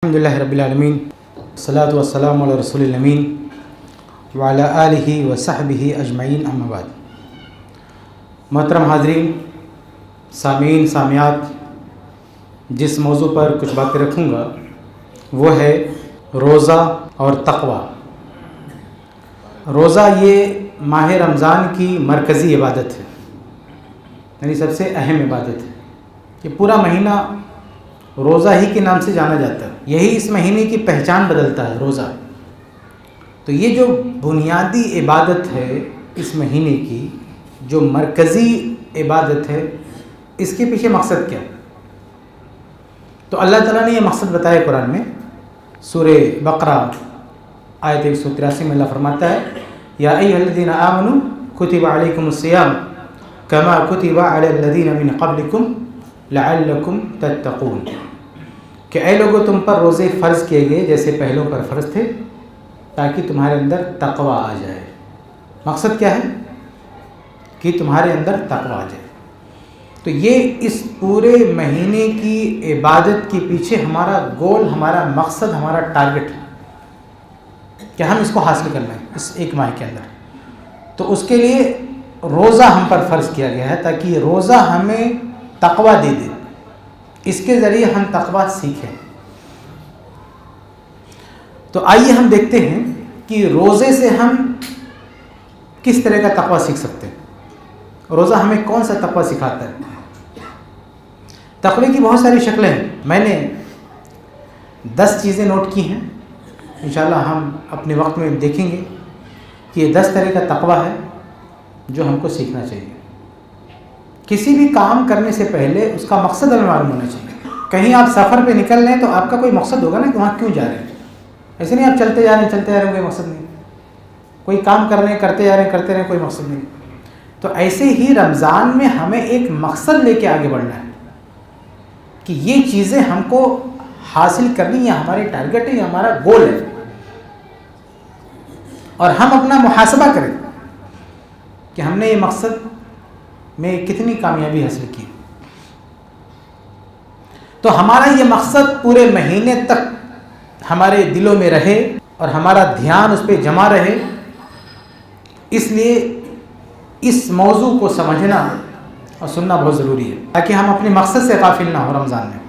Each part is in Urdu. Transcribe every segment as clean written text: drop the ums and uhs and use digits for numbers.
الحمدللہ رب العالمین والصلاة والسلام علی رسول الامین وعلی آلہ وصحبہ اجمعین اما بعد۔ محترم حاضرین، سامعین، سامعات، جس موضوع پر کچھ باتیں رکھوں گا وہ ہے روزہ اور تقوی۔ روزہ یہ ماہ رمضان کی مرکزی عبادت ہے، یعنی سب سے اہم عبادت ہے۔ یہ پورا مہینہ روزہ ہی کے نام سے جانا جاتا ہے، یہی اس مہینے کی پہچان بدلتا ہے، روزہ۔ تو یہ جو بنیادی عبادت ہے اس مہینے کی، جو مرکزی عبادت ہے، اس کے پیچھے مقصد کیا ہے؟ تو اللہ تعالیٰ نے یہ مقصد بتایا قرآن میں۔ سورہ بقرہ آیت 183 میں اللہ فرماتا ہے، یا ایھا الذین آمنوا کتب علیکم الصیام کما کتب علی الذین من قبلکم لعلکم تتقون، کہ اے لوگو تم پر روزے فرض کیے گئے جیسے پہلوں پر فرض تھے تاکہ تمہارے اندر تقوی آ جائے۔ مقصد کیا ہے؟ کہ تمہارے اندر تقوی آ جائے۔ تو یہ اس پورے مہینے کی عبادت کے پیچھے ہمارا گول، ہمارا مقصد، ہمارا ٹارگٹ ہے کہ ہم اس کو حاصل کرنا ہے اس ایک ماہ کے اندر۔ تو اس کے لیے روزہ ہم پر فرض کیا گیا ہے تاکہ یہ روزہ ہمیں تقوی دے دے، اس کے ذریعے ہم تقوی سیکھیں۔ تو آئیے ہم دیکھتے ہیں کہ روزے سے ہم کس طرح کا تقوی سیکھ سکتے ہیں۔ روزہ ہمیں کون سا تقوی سکھاتا ہے؟ تقوی کی بہت ساری شکلیں ہیں، میں نے 10 چیزیں نوٹ کی ہیں، انشاءاللہ ہم اپنے وقت میں دیکھیں گے کہ یہ 10 طرح کا تقوی ہے جو ہم کو سیکھنا چاہیے۔ کسی بھی کام کرنے سے پہلے اس کا مقصد ہمیں معلوم ہونا چاہیے۔ کہیں آپ سفر پہ نکل رہے ہیں تو آپ کا کوئی مقصد ہوگا نا کہ وہاں کیوں جا رہے ہیں۔ ایسے نہیں آپ چلتے جا رہے ہیں کوئی مقصد نہیں، کوئی کام کرتے جا رہے ہیں کوئی مقصد نہیں۔ تو ایسے ہی رمضان میں ہمیں ایک مقصد لے کے آگے بڑھنا ہے کہ یہ چیزیں ہم کو حاصل کرنی ہے، ہمارے ٹارگٹ ہے، ہمارا گول ہے، اور ہم اپنا محاسبہ کریں کہ ہم نے یہ مقصد میں کتنی کامیابی حاصل کی۔ تو ہمارا یہ مقصد پورے مہینے تک ہمارے دلوں میں رہے اور ہمارا دھیان اس پہ جمع رہے، اس لیے اس موضوع کو سمجھنا اور سننا بہت ضروری ہے تاکہ ہم اپنے مقصد سے غافل نہ ہو رمضان میں۔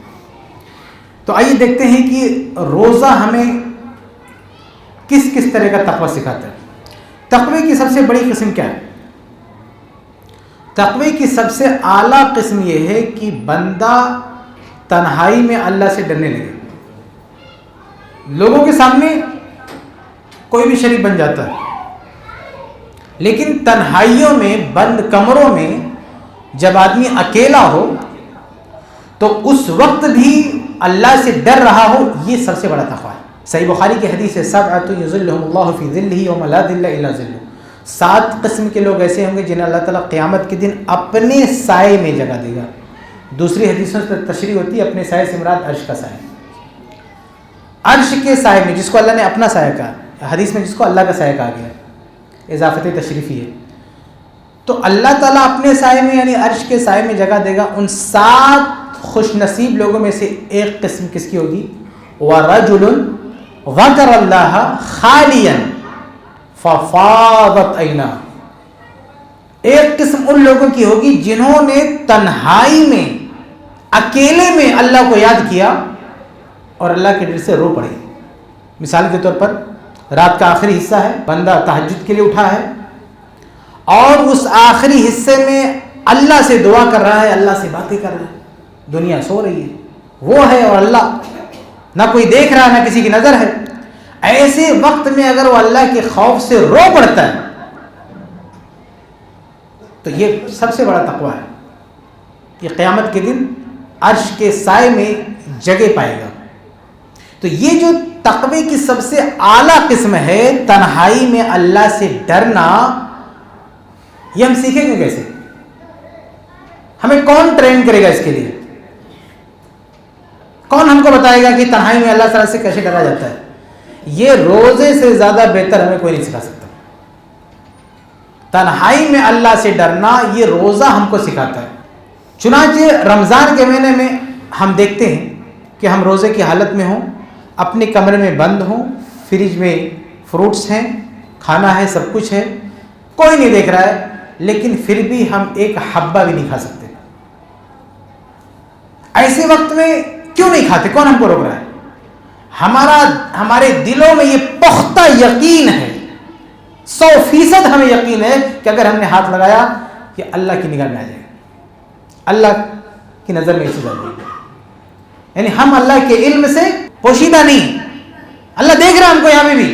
تو آئیے دیکھتے ہیں کہ روزہ ہمیں کس کس طرح کا تقوی سکھاتا ہے۔ تقوی کی سب سے بڑی قسم کیا ہے؟ تقوی کی سب سے اعلیٰ قسم یہ ہے کہ بندہ تنہائی میں اللہ سے ڈرنے لگے۔ لوگوں کے سامنے کوئی بھی شریک بن جاتا ہے، لیکن تنہائیوں میں، بند کمروں میں جب آدمی اکیلا ہو تو اس وقت بھی اللہ سے ڈر رہا ہو، یہ سب سے بڑا تقوی ہے۔ صحیح بخاری کی حدیث ہے، سبعۃ یظلھم اللہ فی ظلہ یوم لا ظل الا ظلہ۔ 7 قسم کے لوگ ایسے ہوں گے جنہیں اللہ تعالیٰ قیامت کے دن اپنے سائے میں جگہ دے گا۔ دوسری حدیثوں سے تشریح ہوتی ہے، اپنے سائے سے مراد عرش کا سایہ، عرش کے سائے میں، جس کو اللہ نے اپنا سایہ کہا، حدیث میں جس کو اللہ کا سایہ کہا گیا، اضافت تشریفی ہے۔ تو اللہ تعالیٰ اپنے سائے میں یعنی عرش کے سائے میں جگہ دے گا۔ ان 7 خوش نصیب لوگوں میں سے ایک قسم کس کی ہوگی؟ وَرَجُلٌ ذَكَرَ اللَّهَ خَالِيًا فَفَاضَتْ عَيْنَاهُ۔ ایک قسم ان لوگوں کی ہوگی جنہوں نے تنہائی میں، اکیلے میں اللہ کو یاد کیا اور اللہ کے ڈر سے رو پڑے۔ مثال کے طور پر رات کا آخری حصہ ہے، بندہ تہجد کے لیے اٹھا ہے اور اس آخری حصے میں اللہ سے دعا کر رہا ہے، اللہ سے باتیں کر رہا ہے، دنیا سو رہی ہے، وہ ہے اور اللہ نہ کوئی دیکھ رہا، نہ کسی کی نظر ہے۔ ایسے وقت میں اگر وہ اللہ کے خوف سے رو پڑتا ہے تو یہ سب سے بڑا تقوی ہے کہ قیامت کے دن عرش کے سائے میں جگہ پائے گا۔ تو یہ جو تقوی کی سب سے اعلیٰ قسم ہے، تنہائی میں اللہ سے ڈرنا، یہ ہم سیکھیں گے کیسے؟ ہمیں کون ٹرین کرے گا اس کے لیے؟ کون ہم کو بتائے گا کہ تنہائی میں اللہ تعالیٰ سے کیسے ڈرا جاتا ہے؟ یہ روزے سے زیادہ بہتر ہمیں کوئی نہیں سکھا سکتا۔ تنہائی میں اللہ سے ڈرنا یہ روزہ ہم کو سکھاتا ہے۔ چنانچہ رمضان کے مہینے میں ہم دیکھتے ہیں کہ ہم روزے کی حالت میں ہوں اپنے کمرے میں بند ہوں، فریج میں فروٹس ہیں، کھانا ہے، سب کچھ ہے، کوئی نہیں دیکھ رہا ہے، لیکن پھر بھی ہم ایک حبہ بھی نہیں کھا سکتے. ایسے وقت میں کیوں نہیں کھاتے؟ کون ہم کو روک رہا ہے؟ ہمارے دلوں میں یہ پختہ یقین ہے، 100% ہمیں یقین ہے کہ اگر ہم نے ہاتھ لگایا کہ اللہ کی نگاہ میں آ جائے گا، اللہ کی نظر میں ایسی بات نہیں. یعنی ہم اللہ کے علم سے پوشیدہ نہیں، اللہ دیکھ رہا ہے ہم کو یہاں پہ بھی.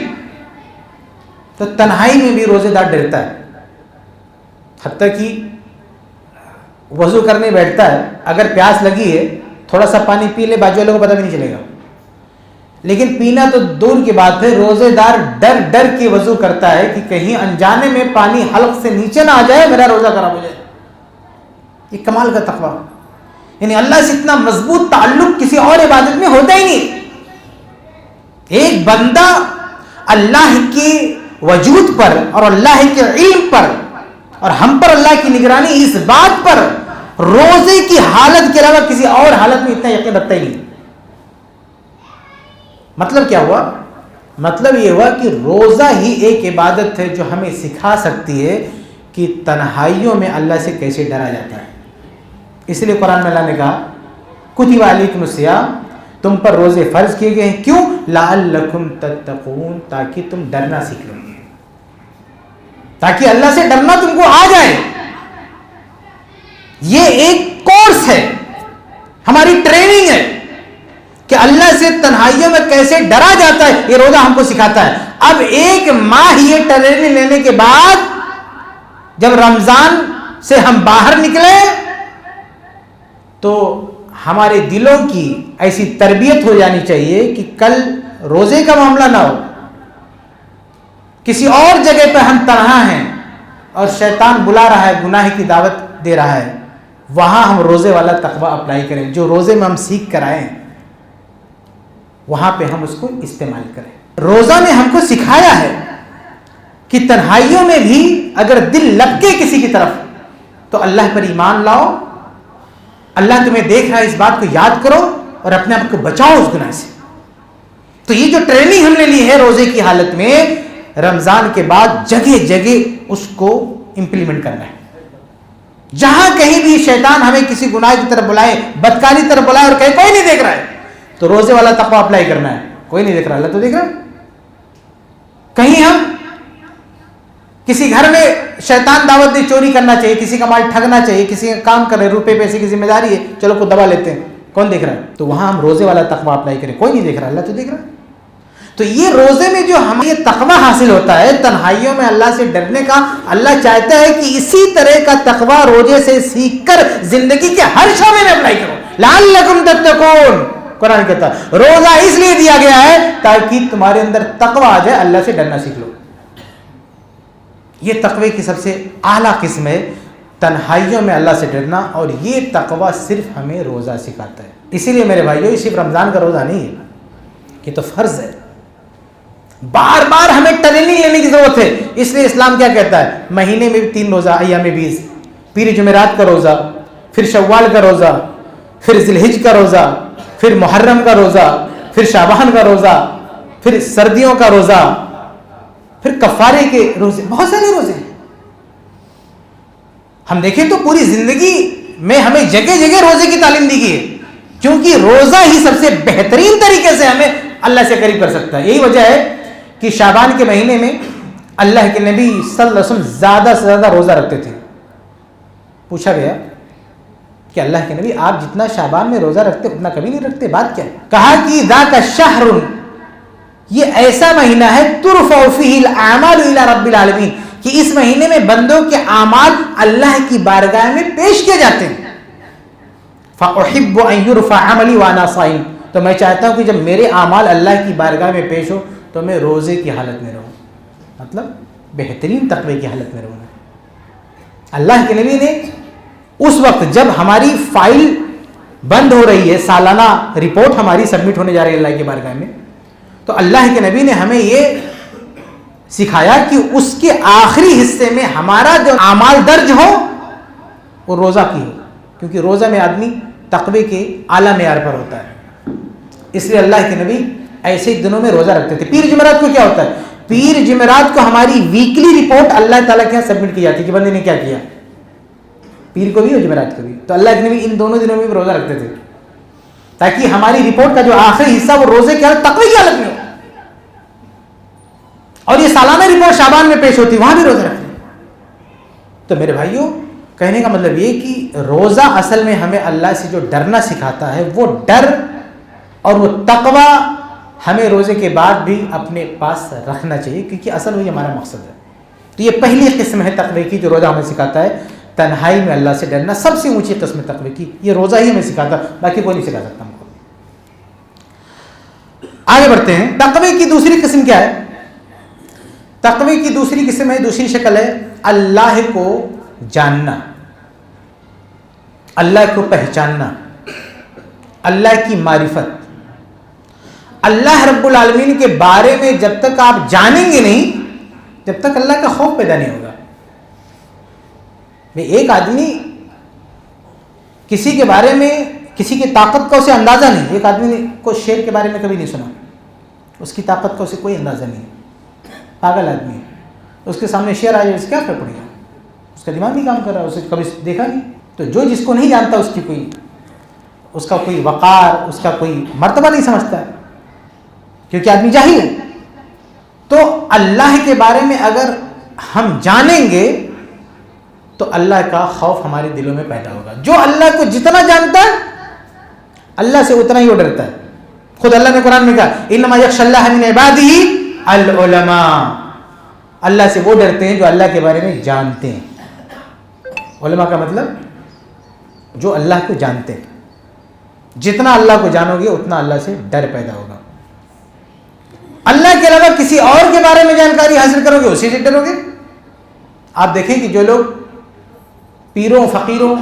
تو تنہائی میں بھی روزے دار ڈرتا ہے، حتیٰ کہ وضو کرنے بیٹھتا ہے، اگر پیاس لگی ہے تھوڑا سا پانی پی لے، باجی والوں کو پتہ بھی نہیں چلے گا. لیکن پینا تو دور کی بات ہے، روزے دار ڈر ڈر کے وضو کرتا ہے کہ کہیں انجانے میں پانی حلق سے نیچے نہ آ جائے، میرا روزہ خراب ہو جائے. یہ کمال کا تقویٰ. یعنی اللہ سے اتنا مضبوط تعلق کسی اور عبادت میں ہوتا ہی نہیں. ایک بندہ اللہ کے وجود پر اور اللہ کے علم پر اور ہم پر اللہ کی نگرانی، اس بات پر روزے کی حالت کے علاوہ کسی اور حالت میں اتنا یقین رکھتا ہی نہیں. مطلب کیا ہوا؟ مطلب یہ ہوا کہ روزہ ہی ایک عبادت ہے جو ہمیں سکھا سکتی ہے کہ تنہائیوں میں اللہ سے کیسے ڈرا جاتا ہے. اس لیے قرآن میں اللہ نے کہا کتب علیکم الصیام، تم پر روزے فرض کیے گئے ہیں. کیوں؟ لعلکم تتقون، تاکہ تم ڈرنا سیکھ لو، تاکہ اللہ سے ڈرنا تم کو آ جائے. یہ ایک کورس ہے، ہماری ٹریننگ ہے کہ اللہ سے تنہائیوں میں کیسے ڈرا جاتا ہے. یہ روزہ ہم کو سکھاتا ہے. اب ایک ماہ یہ ٹریننگ لینے کے بعد جب رمضان سے ہم باہر نکلے تو ہمارے دلوں کی ایسی تربیت ہو جانی چاہیے کہ کل روزے کا معاملہ نہ ہو، کسی اور جگہ پہ ہم تنہا ہیں اور شیطان بلا رہا ہے، گناہ کی دعوت دے رہا ہے، وہاں ہم روزے والا تقویٰ اپلائی کریں. جو روزے میں ہم سیکھ کر آئے ہیں وہاں پہ ہم اس کو استعمال کریں. روزہ نے ہم کو سکھایا ہے کہ تنہائیوں میں بھی اگر دل لپکے کسی کی طرف تو اللہ پر ایمان لاؤ، اللہ تمہیں دیکھ رہا ہے، اس بات کو یاد کرو اور اپنے آپ کو بچاؤ اس گناہ سے. تو یہ جو ٹریننگ ہم نے لی ہے روزے کی حالت میں، رمضان کے بعد جگہ جگہ اس کو امپلیمنٹ کرنا ہے. جہاں کہیں بھی شیطان ہمیں کسی گناہ کی طرف بلائے، بدکاری کی طرف بلائے اور کہیں کوئی نہیں دیکھ رہا ہے، تو روزے والا تقویٰ اپلائی کرنا ہے. کوئی نہیں دیکھ رہا، اللہ تو دیکھ رہا ہے. کہیں ہم کسی گھر میں شیطان دعوت دے چوری کرنا چاہیے، کسی کا مال ٹھگنا چاہیے، کسی کا کام کرے، روپے پیسے کی ذمہ داری ہے، چلو کو دبا لیتے ہیں، کون دیکھ رہا ہے؟ تو وہاں ہم روزے والا تقویٰ اپلائی کریں. کوئی نہیں دیکھ رہا، اللہ تو دیکھ رہا ہے. تو یہ روزے میں جو ہمیں یہ تقویٰ حاصل ہوتا ہے تنہائیوں میں اللہ سے ڈرنے کا، اللہ چاہتا ہے کہ اسی طرح کا تقویٰ روزے سے سیکھ کر زندگی کے ہر شعبے میں اپلائی کرو. لعلکم تتقون، قرآن کہتا ہے روزہ اس لیے دیا گیا ہے تاکہ تمہارے اندر تقویٰ آ جائے، اللہ سے ڈرنا سیکھ لو. یہ تقوی کی سب سے اعلیٰ قسم ہے، تنہائیوں میں اللہ سے ڈرنا، اور یہ تقویٰ صرف ہمیں روزہ سکھاتا ہے. اسی لیے میرے بھائیو، یہ صرف رمضان کا روزہ نہیں ہے، یہ تو فرض ہے. بار بار ہمیں ٹریننگ لینے کی ضرورت ہے. اس لیے اسلام کیا کہتا ہے؟ مہینے میں 3 روزہ، ایام 20، پیر جمعرات کا روزہ، پھر شوال کا روزہ، پھر ذی الحجہ کا روزہ، پھر محرم کا روزہ، پھر شعبان کا روزہ، پھر سردیوں کا روزہ، پھر کفارے کے روزے. بہت سارے روزے ہیں. ہم دیکھیں تو پوری زندگی میں ہمیں جگہ جگہ روزے کی تعلیم دی گئی ہے، کیونکہ روزہ ہی سب سے بہترین طریقے سے ہمیں اللہ سے قریب کر سکتا ہے. یہی وجہ ہے کہ شعبان کے مہینے میں اللہ کے نبی صلی اللہ علیہ وسلم زیادہ سے زیادہ روزہ رکھتے تھے. پوچھا گیا کہ اللہ کے نبی آپ جتنا شعبان میں روزہ رکھتے اتنا کبھی نہیں رکھتے، بات کیا ہے؟ کہا کہ ذاک شہر، یہ ایسا مہینہ ہے ترفع فیہ الاعمال الی رب العالمین، کہ اس مہینے میں بندوں کے اعمال اللہ کی بارگاہ میں پیش کیے جاتے ہیں. فاحب ان یرفع عملی وانا صائم، تو میں چاہتا ہوں کہ جب میرے اعمال اللہ کی بارگاہ میں پیش ہو تو میں روزے کی حالت میں رہوں، مطلب بہترین تقوی کی حالت میں رہوں. اللہ کے نبی نے اس وقت جب ہماری فائل بند ہو رہی ہے، سالانہ رپورٹ ہماری سبمٹ ہونے جا رہی ہے اللہ کی بارگاہ میں، تو اللہ کے نبی نے ہمیں یہ سکھایا کہ اس کے آخری حصے میں ہمارا جو اعمال درج ہو وہ روزہ کی ہو، کیونکہ روزہ میں آدمی تقوی کے اعلیٰ معیار پر ہوتا ہے. اس لیے اللہ کے نبی ایسے دنوں میں روزہ رکھتے تھے. پیر جمعرات کو کیا ہوتا ہے؟ پیر جمعرات کو ہماری ویکلی رپورٹ اللہ تعالیٰ کے یہاں سبمٹ کی جاتی ہے کہ بندے نے کیا کیا, پیر کو بھی اور جمعرات کو بھی. تو اللہ کے نبی ان دونوں دنوں میں بھی روزہ رکھتے تھے تاکہ ہماری رپورٹ کا جو آخری حصہ وہ روزے کے تقوی کی حالت میں ہو. اور یہ سالانہ رپورٹ شعبان میں پیش ہوتی, وہاں بھی روزہ رکھتے. تو میرے بھائیوں, کہنے کا مطلب یہ کہ روزہ اصل میں ہمیں اللہ سے جو ڈرنا سکھاتا ہے, وہ ڈر اور وہ تقوی ہمیں روزے کے بعد بھی اپنے پاس رکھنا چاہیے, کیونکہ اصل وہی ہمارا مقصد ہے. تو یہ پہلی قسم ہے تقوی کی جو روزہ ہمیں سکھاتا ہے, تنہائی میں اللہ سے ڈرنا. سب سے اونچی قسم تقوی کی یہ روزہ ہی ہمیں سکھاتا, باقی کوئی نہیں سکھا سکتا ہم کو. آگے بڑھتے ہیں. تقوی کی دوسری قسم کیا ہے؟ تقوی کی دوسری قسم ہے, دوسری شکل ہے اللہ کو جاننا, اللہ کو پہچاننا, اللہ کی معرفت. اللہ رب العالمین کے بارے میں جب تک آپ جانیں گے نہیں, جب تک اللہ کا خوف پیدا نہیں ہوگا. ایک آدمی کسی کے بارے میں کسی کی طاقت کا اسے اندازہ نہیں. ایک آدمی کو شیر کے بارے میں کبھی نہیں سنا, اس کی طاقت کا اسے کوئی اندازہ نہیں, پاگل آدمی ہے. اس کے سامنے شیر آ جائے اس کیا فرق پڑے گا, اس کا دماغ نہیں کام کر رہا, اسے کبھی دیکھا نہیں. تو جو جس کو نہیں جانتا اس کا کوئی وقار, اس کا کوئی مرتبہ نہیں سمجھتا ہے, کیونکہ آدمی جاہل ہے. تو اللہ کے بارے میں اگر ہم جانیں گے تو اللہ کا خوف ہمارے دلوں میں پیدا ہوگا. جو اللہ کو جتنا جانتا ہے اللہ سے اتنا ہی وہ ڈرتا ہے. خود اللہ نے قرآن میں کہا انما یخشی اللہ من عبادہ العلماء, اللہ سے وہ ڈرتے ہیں جو اللہ کے بارے میں جانتے ہیں. علماء کا مطلب جو اللہ کو جانتے ہیں. جتنا اللہ کو جانو گے اتنا اللہ سے ڈر پیدا ہوگا. اللہ کے علاوہ کسی اور کے بارے میں جانکاری حاصل کرو گے اسی سے ڈرو گے. آپ دیکھیں کہ جو لوگ پیروں فقیروں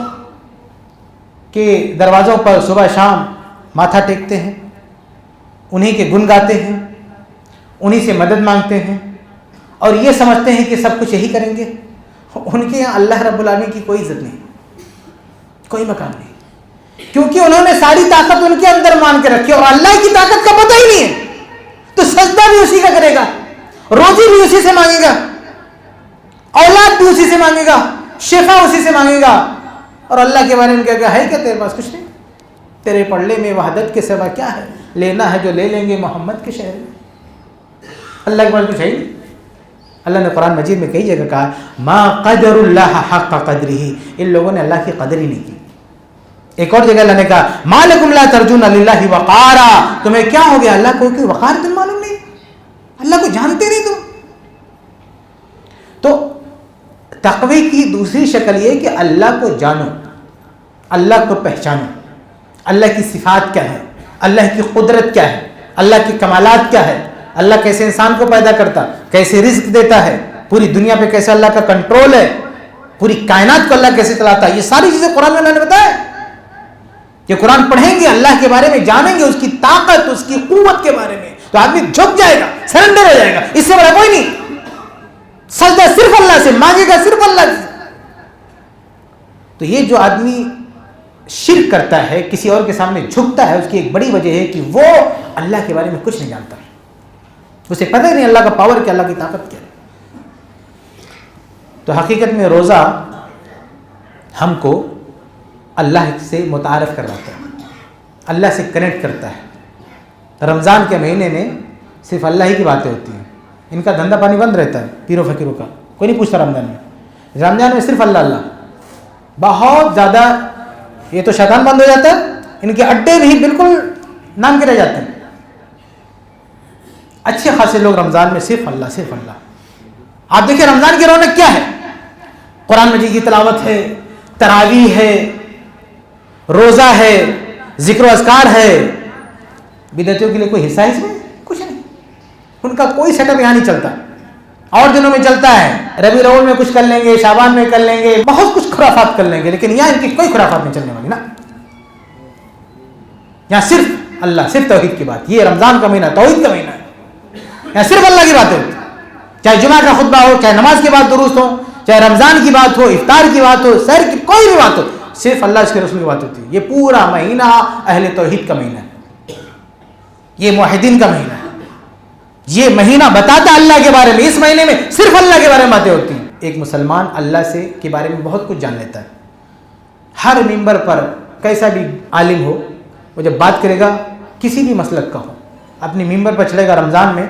کے دروازوں پر صبح شام ماتھا ٹیکتے ہیں, انہی کے گن گاتے ہیں, انہی سے مدد مانگتے ہیں اور یہ سمجھتے ہیں کہ سب کچھ یہی کریں گے, ان کے یہاں اللہ رب العالمین کی کوئی عزت نہیں, کوئی مقام نہیں, کیونکہ انہوں نے ساری طاقت ان کے اندر مان کے رکھی اور اللہ کی طاقت کا پتہ ہی نہیں ہے. تو سجدہ بھی اسی کا کرے گا, روزی بھی اسی سے مانگے گا, اولاد بھی اسی سے مانگے گا, شفا اسی سے مانگے گا, اور اللہ کے بارے میں کیا ہے کیا تیرے پاس؟ کچھ نہیں. تیرے پڑھنے میں وحدت کے سوا کیا ہے؟ لینا ہے جو لے لیں گے محمد کے شہر میں. اللہ کے پاس کچھ ہے نہیں. اللہ نے قرآن مجید میں کئی جگہ کہا ما قدر اللہ حق قدرہ, ان لوگوں نے اللہ کی قدر ہی نہیں کی. ایک اور جگہ اللہ نے کہا ما لکم لا ترجون للہ وقارا, تمہیں کیا ہو گیا اللہ کو کوئی وقار تم معلوم نہیں, اللہ کو جانتے نہیں تم. تو تقوی کی دوسری شکل یہ کہ اللہ کو جانو, اللہ کو پہچانو, اللہ کی صفات کیا ہے, اللہ کی قدرت کیا ہے, اللہ کی کمالات کیا ہے, اللہ کیسے انسان کو پیدا کرتا, کیسے رزق دیتا ہے, پوری دنیا پہ کیسے اللہ کا کنٹرول ہے, پوری کائنات کو اللہ کیسے چلاتا ہے. یہ ساری چیزیں قرآن میں اللہ نے بتایا کہ قرآن پڑھیں گے اللہ کے بارے میں جانیں گے, اس کی طاقت اس کی قوت کے بارے میں, تو آدمی جھک جائے گا, سرنڈر ہو جائے گا. اس سے بڑا کوئی نہیں. سجدہ صرف اللہ سے, مانگے گا صرف اللہ سے. تو یہ جو آدمی شرک کرتا ہے, کسی اور کے سامنے جھکتا ہے, اس کی ایک بڑی وجہ ہے کہ وہ اللہ کے بارے میں کچھ نہیں جانتا, اسے پتہ ہی نہیں اللہ کا پاور کیا, اللہ کی طاقت کیا. تو حقیقت میں روزہ ہم کو اللہ سے متعارف کرواتا ہے, اللہ سے کنیکٹ کرتا ہے. رمضان کے مہینے میں صرف اللہ ہی کی باتیں ہوتی ہیں, ان کا دھندا پانی بند رہتا ہے پیروں فقیروں کا, کوئی نہیں پوچھتا رمضان میں. رمضان میں صرف اللہ اللہ, بہت زیادہ. یہ تو شیطان بند ہو جاتا ہے, ان کے اڈے بھی بالکل نام کے رہ جاتے ہیں. اچھے خاصے لوگ رمضان میں صرف اللہ صرف اللہ. آپ دیکھیں رمضان کی رونق کیا ہے, قرآن مجید کی تلاوت ہے, تراویح ہے, روزہ ہے, ذکر و اذکار ہے. بدعتیوں کے لیے کوئی حصہ ہے اس میں؟ کچھ نہیں. ان کا کوئی سیٹ اپ یہاں نہیں چلتا. اور دنوں میں چلتا ہے, ربیع الاول میں کچھ کر لیں گے, شعبان میں کر لیں گے, بہت کچھ خرافات کر لیں گے, لیکن یہاں ان کی کوئی خرافات نہیں چلنے والی نا. یہاں صرف اللہ, صرف توحید کی بات. یہ رمضان کا مہینہ توحید کا مہینہ ہے, یہاں صرف اللہ کی باتیں ہوتی. چاہے جمعہ کا خطبہ ہو, چاہے نماز کی بات درست ہو, چاہے رمضان کی بات ہو, افطار کی بات ہو, سحر کی کوئی بھی بات ہو, صرف اللہ اس کے رسول کی بات ہوتی ہے. یہ پورا مہینہ اہل توحید کا مہینہ ہے. یہ موحدین کا مہینہ ہے. یہ مہینہ بتاتا اللہ کے بارے میں. اس مہینے میں صرف اللہ کے بارے میں باتیں ہوتی ہیں. ایک مسلمان اللہ سے کے بارے میں بہت کچھ جان لیتا ہے. ہر ممبر پر کیسا بھی عالم ہو, وہ جب بات کرے گا کسی بھی مسلک کا ہو, اپنی ممبر پر چڑھے گا رمضان میں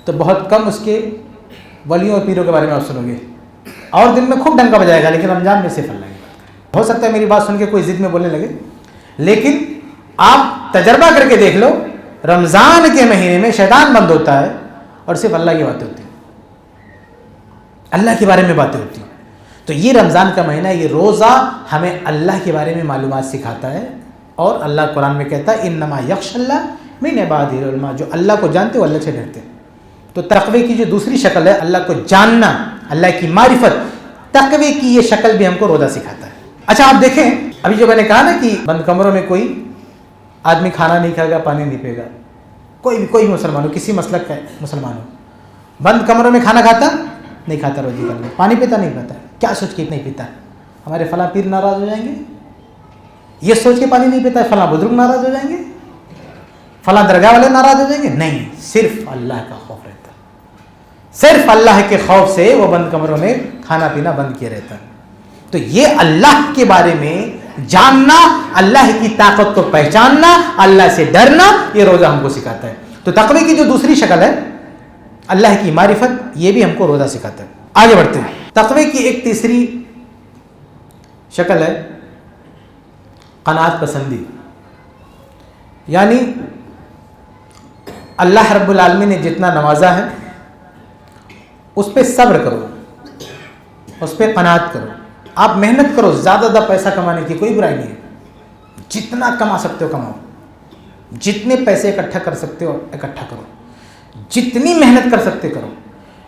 تو بہت کم اس کے ولیوں اور پیروں کے بارے میں آپ سنو گے, اور دن میں خوب ڈنکا بجائے گا, لیکن رمضان میں صرف اللہ کی بات. ہو سکتا ہے میری بات سن کے کوئی ضد میں بولنے لگے, لیکن آپ تجربہ کر کے دیکھ لو, رمضان کے مہینے میں شیطان بند ہوتا ہے اور صرف اللہ کی باتیں ہوتی ہیں, اللہ کے بارے میں باتیں ہوتی ہیں. تو یہ رمضان کا مہینہ, یہ روزہ ہمیں اللہ کے بارے میں معلومات سکھاتا ہے. اور اللہ قرآن میں کہتا ہے انما یخشی اللہ من عبادہ العلماء, جو اللہ کو جانتے وہ اللہ سے ڈرتے ہیں. تو تقوی کی جو دوسری شکل ہے اللہ کو جاننا, اللہ کی معرفت, تقوی کی یہ شکل بھی ہم کو روزہ سکھاتا ہے. اچھا آپ دیکھیں, ابھی جو میں نے کہا نا کہ بند کمروں میں کوئی آدمی کھانا نہیں کھائے گا, پانی نہیں پے گا, کوئی مسلمان ہو, کسی مسلک کا مسلمان ہو, بند کمروں میں کھانا کھاتا نہیں کھاتا, روزی کرنے پانی پیتا نہیں پیتا, کیا سوچ کے نہیں پیتا, ہمارے فلاں پیر ناراض ہو جائیں گے, یہ سوچ کے پانی نہیں پیتا ہے فلاں بزرگ ناراض ہو جائیں گے, فلاں درگاہ والے ناراض ہو جائیں گے. نہیں, صرف اللہ کا خوف رہتا ہے, صرف اللہ کے خوف سے وہ بند کمروں میں کھانا پینا بند کیے رہتا ہے. تو یہ اللہ کے بارے میں جاننا, اللہ کی طاقت کو پہچاننا, اللہ سے ڈرنا, یہ روزہ ہم کو سکھاتا ہے. تو تقوی کی جو دوسری شکل ہے اللہ کی معرفت, یہ بھی ہم کو روزہ سکھاتا ہے. آگے بڑھتے ہیں. تقوی کی ایک تیسری شکل ہے قناعت پسندی, یعنی اللہ رب العالمین نے جتنا نوازا ہے اس پہ صبر کرو, اس پہ قناعت کرو. آپ محنت کرو, زیادہ پیسہ کمانے کی کوئی برائی نہیں ہے, جتنا کما سکتے ہو کماؤ, جتنے پیسے اکٹھا کر سکتے ہو اکٹھا کرو, جتنی محنت کر سکتے کرو,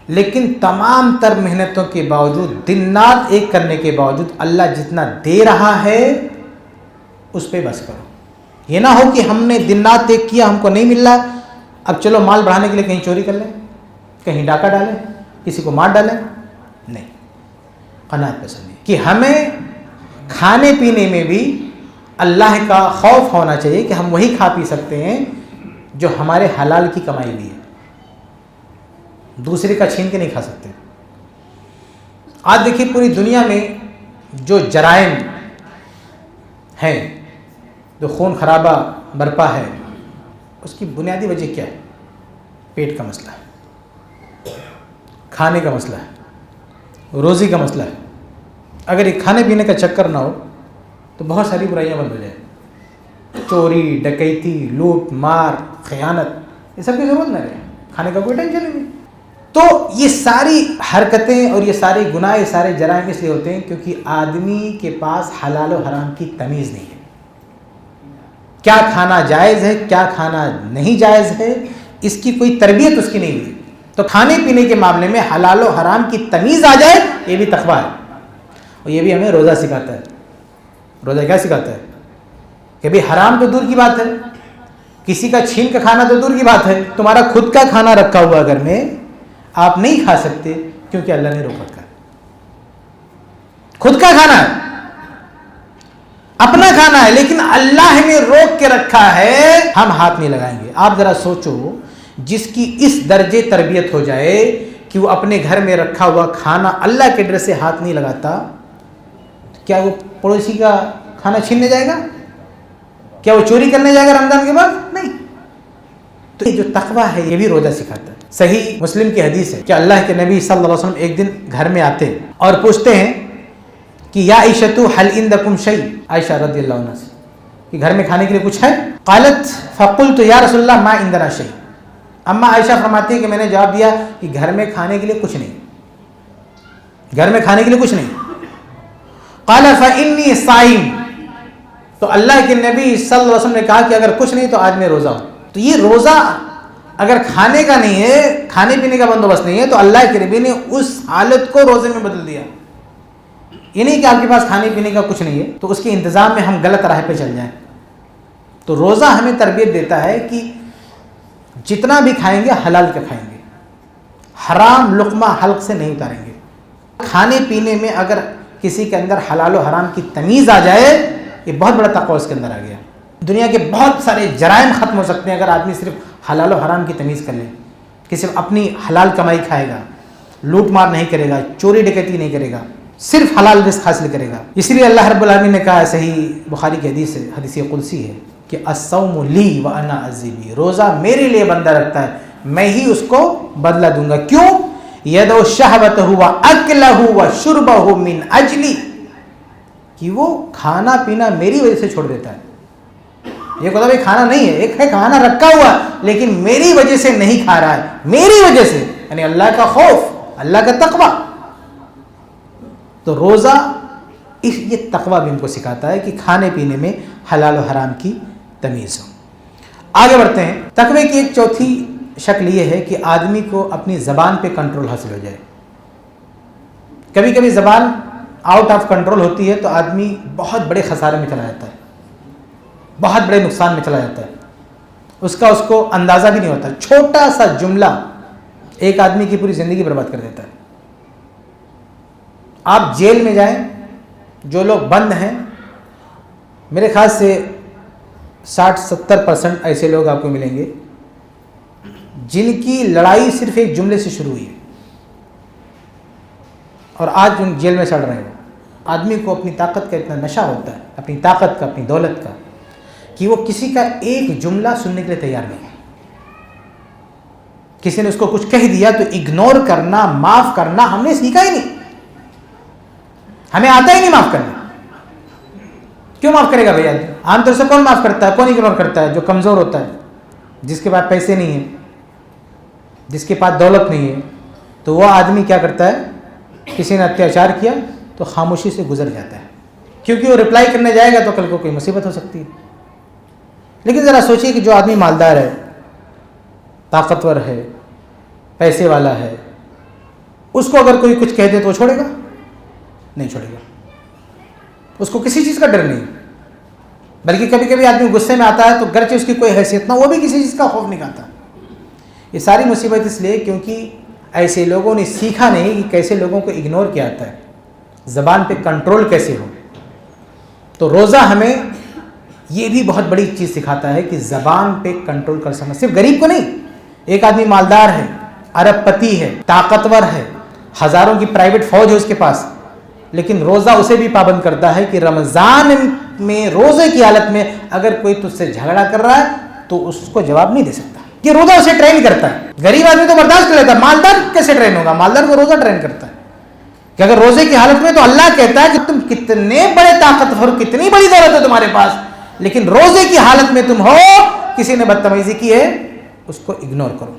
لیکن تمام تر محنتوں کے باوجود, دن رات ایک کرنے کے باوجود اللہ جتنا دے رہا ہے اس پہ بس کرو. یہ نہ ہو کہ ہم نے دن رات ایک کیا, ہم کو نہیں مل رہا, اب چلو مال بڑھانے کے لیے کہیں چوری کر لیں, کہیں ڈاکہ ڈالیں, کسی کو مار ڈالیں. نہیں, قناعت پسندی کہ ہمیں کھانے پینے میں بھی اللہ کا خوف ہونا چاہیے کہ ہم وہی کھا پی سکتے ہیں جو ہمارے حلال کی کمائی ہوئی ہے, دوسرے کا چھین کے نہیں کھا سکتے. آج دیکھیے پوری دنیا میں جو جرائم ہیں, جو خون خرابہ برپا ہے, اس کی بنیادی وجہ کیا ہے؟ پیٹ کا مسئلہ ہے, کھانے کا مسئلہ ہے, روزی کا مسئلہ ہے. اگر یہ کھانے پینے کا چکر نہ ہو تو بہت ساری برائیاں بند ہو جائیں, چوری, ڈکیتی, لوٹ مار, خیانت, یہ سب کی ضرورت نہ رہے, کھانے کا کوئی ٹینشن نہیں. تو یہ ساری حرکتیں اور یہ سارے گناہ, یہ سارے جرائم اس لیے ہوتے ہیں کیونکہ آدمی کے پاس حلال و حرام کی تمیز نہیں ہے. کیا کھانا جائز ہے, کیا کھانا نہیں جائز ہے, اس کی کوئی تربیت اس کی نہیں ہوئی. تو کھانے پینے کے معاملے میں حلال و حرام کی تمیز آ جائے, یہ بھی تقویٰ ہے. اور یہ بھی ہمیں روزہ سکھاتا ہے. روزہ کیا سکھاتا ہے کہ بھئی حرام تو دور کی بات ہے, کسی کا چھین کا کھانا تو دور کی بات ہے, تمہارا خود کا کھانا رکھا ہوا گھر میں آپ نہیں کھا سکتے کیونکہ اللہ نے روک رکھا ہے. خود کا کھانا ہے, اپنا کھانا ہے, لیکن اللہ نے روک کے رکھا ہے, ہم ہاتھ نہیں لگائیں گے. آپ ذرا سوچو, جس کی اس درجے تربیت ہو جائے کہ وہ اپنے گھر میں رکھا ہوا کھانا اللہ کے ڈر سے ہاتھ نہیں لگاتا, کیا وہ پڑوسی کا کھانا چھیننے جائے گا؟ کیا وہ چوری کرنے جائے گا رمضان کے بعد؟ نہیں. تو یہ جو تقویٰ ہے یہ بھی روزہ سکھاتا ہے. صحیح مسلم کی حدیث ہے کہ اللہ کے نبی صلی اللہ علیہ وسلم ایک دن گھر میں آتے اور پوچھتے ہیں کہ یا عائشۃ حل عندکم شیء, عائشہ رضی اللہ عنہا سے کہ گھر میں کھانے کے لیے کچھ ہے؟ قالت فقلت یا رسول اللہ ما عندنا شیء. اما عائشہ فرماتی ہے کہ میں نے جواب دیا کہ گھر میں کھانے کے لیے کچھ نہیں, گھر میں کھانے کے لیے کچھ نہیں. قال فإني صائم, تو اللہ کے نبی صلی اللہ علیہ وسلم نے کہا کہ اگر کچھ نہیں تو آج میں روزہ ہوں. تو یہ روزہ اگر کھانے کا نہیں ہے, کھانے پینے کا بندوبست نہیں ہے, تو اللہ کے نبی نے اس حالت کو روزے میں بدل دیا. یہ نہیں کہ آپ کے پاس کھانے پینے کا کچھ نہیں ہے تو اس کے انتظام میں ہم غلط راہ پہ چل جائیں. تو روزہ ہمیں تربیت دیتا ہے کہ جتنا بھی کھائیں گے حلال کا کھائیں گے, حرام لقمہ حلق سے نہیں اتاریں گے. کھانے پینے میں اگر کسی کے اندر حلال و حرام کی تمیز آ جائے, یہ بہت بڑا تقویٰ اس کے اندر آ گیا. دنیا کے بہت سارے جرائم ختم ہو سکتے ہیں اگر آدمی صرف حلال و حرام کی تمیز کر لے، کہ صرف اپنی حلال کمائی کھائے گا، لوٹ مار نہیں کرے گا، چوری ڈکیتی نہیں کرے گا، صرف حلال رزق حاصل کرے گا۔ اسی لیے اللہ رب العالمین نے کہا، صحیح بخاری کی حدیث ہے، حدیث قدسی ہے، کہ الصوم لی وانا اجزی بہ، روزہ میرے لیے بندہ رکھتا ہے، میں ہی اس کو بدلہ دوں گا۔ کیوں؟ یدعو شہوتہ واکلہ وشربہ من اجلی، کہ وہ کھانا پینا میری وجہ سے چھوڑ دیتا ہے۔ یہ خدا بھائی کھانا نہیں ہے، ایک ہے کھانا رکھا ہوا لیکن میری وجہ سے نہیں کھا رہا ہے، میری وجہ سے، یعنی اللہ کا خوف، اللہ کا تقوی۔ تو روزہ یہ تقوی بھی ہم کو سکھاتا ہے کہ کھانے پینے میں حلال و حرام کی تمیز ہو۔ آگے بڑھتے ہیں۔ تقوی کی ایک چوتھی شکل یہ ہے کہ آدمی کو اپنی زبان پہ کنٹرول حاصل ہو جائے۔ کبھی کبھی زبان آؤٹ آف کنٹرول ہوتی ہے تو آدمی بہت بڑے خسارے میں چلا جاتا ہے، بہت بڑے نقصان میں چلا جاتا ہے، اس کو اندازہ بھی نہیں ہوتا۔ چھوٹا سا جملہ ایک آدمی کی پوری زندگی برباد کر دیتا ہے۔ آپ جیل میں جائیں، جو لوگ بند ہیں، میرے خیال سے 60-70% ایسے لوگ آپ کو ملیں گے جن کی لڑائی صرف ایک جملے سے شروع ہوئی ہے اور آج ان جیل میں سڑ رہے ہیں۔ آدمی کو اپنی طاقت کا اتنا نشہ ہوتا ہے، اپنی طاقت کا، اپنی دولت کا، کہ وہ کسی کا ایک جملہ سننے کے لیے تیار نہیں ہے۔ کسی نے اس کو کچھ کہہ دیا تو اگنور کرنا، معاف کرنا ہم نے سیکھا ہی نہیں، ہمیں آتا ہی نہیں معاف کرنا۔ کیوں معاف کرے گا بھیا؟ عام طور سے کون معاف کرتا ہے، کون اگنور کرتا ہے؟ جو کمزور ہوتا ہے، جس کے پاس پیسے نہیں ہیں، جس کے پاس دولت نہیں ہے، تو وہ آدمی کیا کرتا ہے؟ کسی نے اتیاچار کیا تو خاموشی سے گزر جاتا ہے، کیونکہ وہ رپلائی کرنے جائے گا تو کل کو کوئی مصیبت ہو سکتی ہے۔ لیکن ذرا سوچیے کہ جو آدمی مالدار ہے، طاقتور ہے، پیسے والا ہے، اس کو اگر کوئی کچھ کہہ دے تو وہ چھوڑے گا؟ نہیں چھوڑے گا، اس کو کسی چیز کا ڈر نہیں۔ بلکہ کبھی کبھی آدمی غصے میں آتا ہے تو گرچہ اس کی کوئی حیثیت نہ، وہ بھی کسی چیز کا خوف نہیں کھاتا۔ یہ ساری مصیبت اس لیے کیونکہ ایسے لوگوں نے سیکھا نہیں کہ کیسے لوگوں کو اگنور کیا جاتا ہے، زبان پہ کنٹرول کیسے ہو۔ تو روزہ ہمیں یہ بھی بہت بڑی چیز سکھاتا ہے کہ زبان پہ کنٹرول کر سکنا، صرف غریب کو نہیں۔ ایک آدمی مالدار ہے، ارب پتی ہے، طاقتور ہے، ہزاروں کی پرائیویٹ فوج ہے اس کے پاس، لیکن روزہ اسے بھی پابند کرتا ہے کہ رمضان میں روزے کی حالت میں اگر کوئی تجھ سے جھگڑا کر رہا ہے تو اس کو جواب نہیں دے سکتا۔ یہ روزہ اسے ٹرین کرتا ہے۔ غریب آدمی تو برداشت کر لیتا ہے، مالدار کیسے ٹرین ہوگا؟ مالدار کو روزہ ٹرین کرتا ہے کہ اگر روزے کی حالت میں، تو اللہ کہتا ہے کہ تم کتنے بڑے طاقتور، کتنی بڑی دولت ہے تمہارے پاس، لیکن روزے کی حالت میں تم ہو، کسی نے بدتمیزی کی ہے، اس کو اگنور کرو۔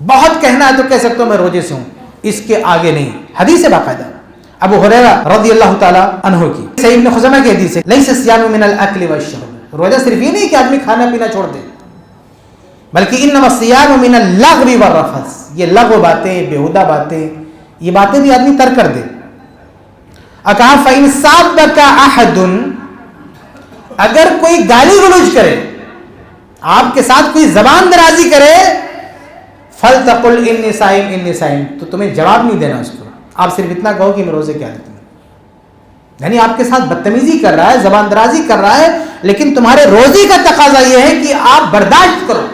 بہت کہنا ہے تو کہہ سکتے ہو میں روزے سے ہوں، اس کے آگے نہیں۔ حدیث ہے باقاعدہ ابو ہریرہ رضی اللہ تعالیٰ عنہ کی، صحیح ابن خزیمہ کی حدیث ہے، لیس الصیام من الاکل والشرب۔ روزہ صرف یہ نہیں کہ آدمی کھانا پینا چھوڑ دے، بلکہ انما الصیام من اللغو والرفث، یہ لغو باتیں، بیہودہ باتیں، یہ باتیں بھی آدمی ترک کر دے۔ کہا فإن صابك أحد، اگر کوئی گالی گلوچ کرے، آپ کے ساتھ کوئی زبان درازی کرے، فلتقل انی صائم انی صائم، تو تمہیں جواب نہیں دینا اس کو، آپ صرف اتنا کہو کہ میں روزے کی حالت میں۔ یعنی آپ کے ساتھ بدتمیزی کر رہا ہے، زبان درازی کر رہا ہے، لیکن تمہارے روزی کا تقاضا یہ ہے کہ آپ برداشت کرو۔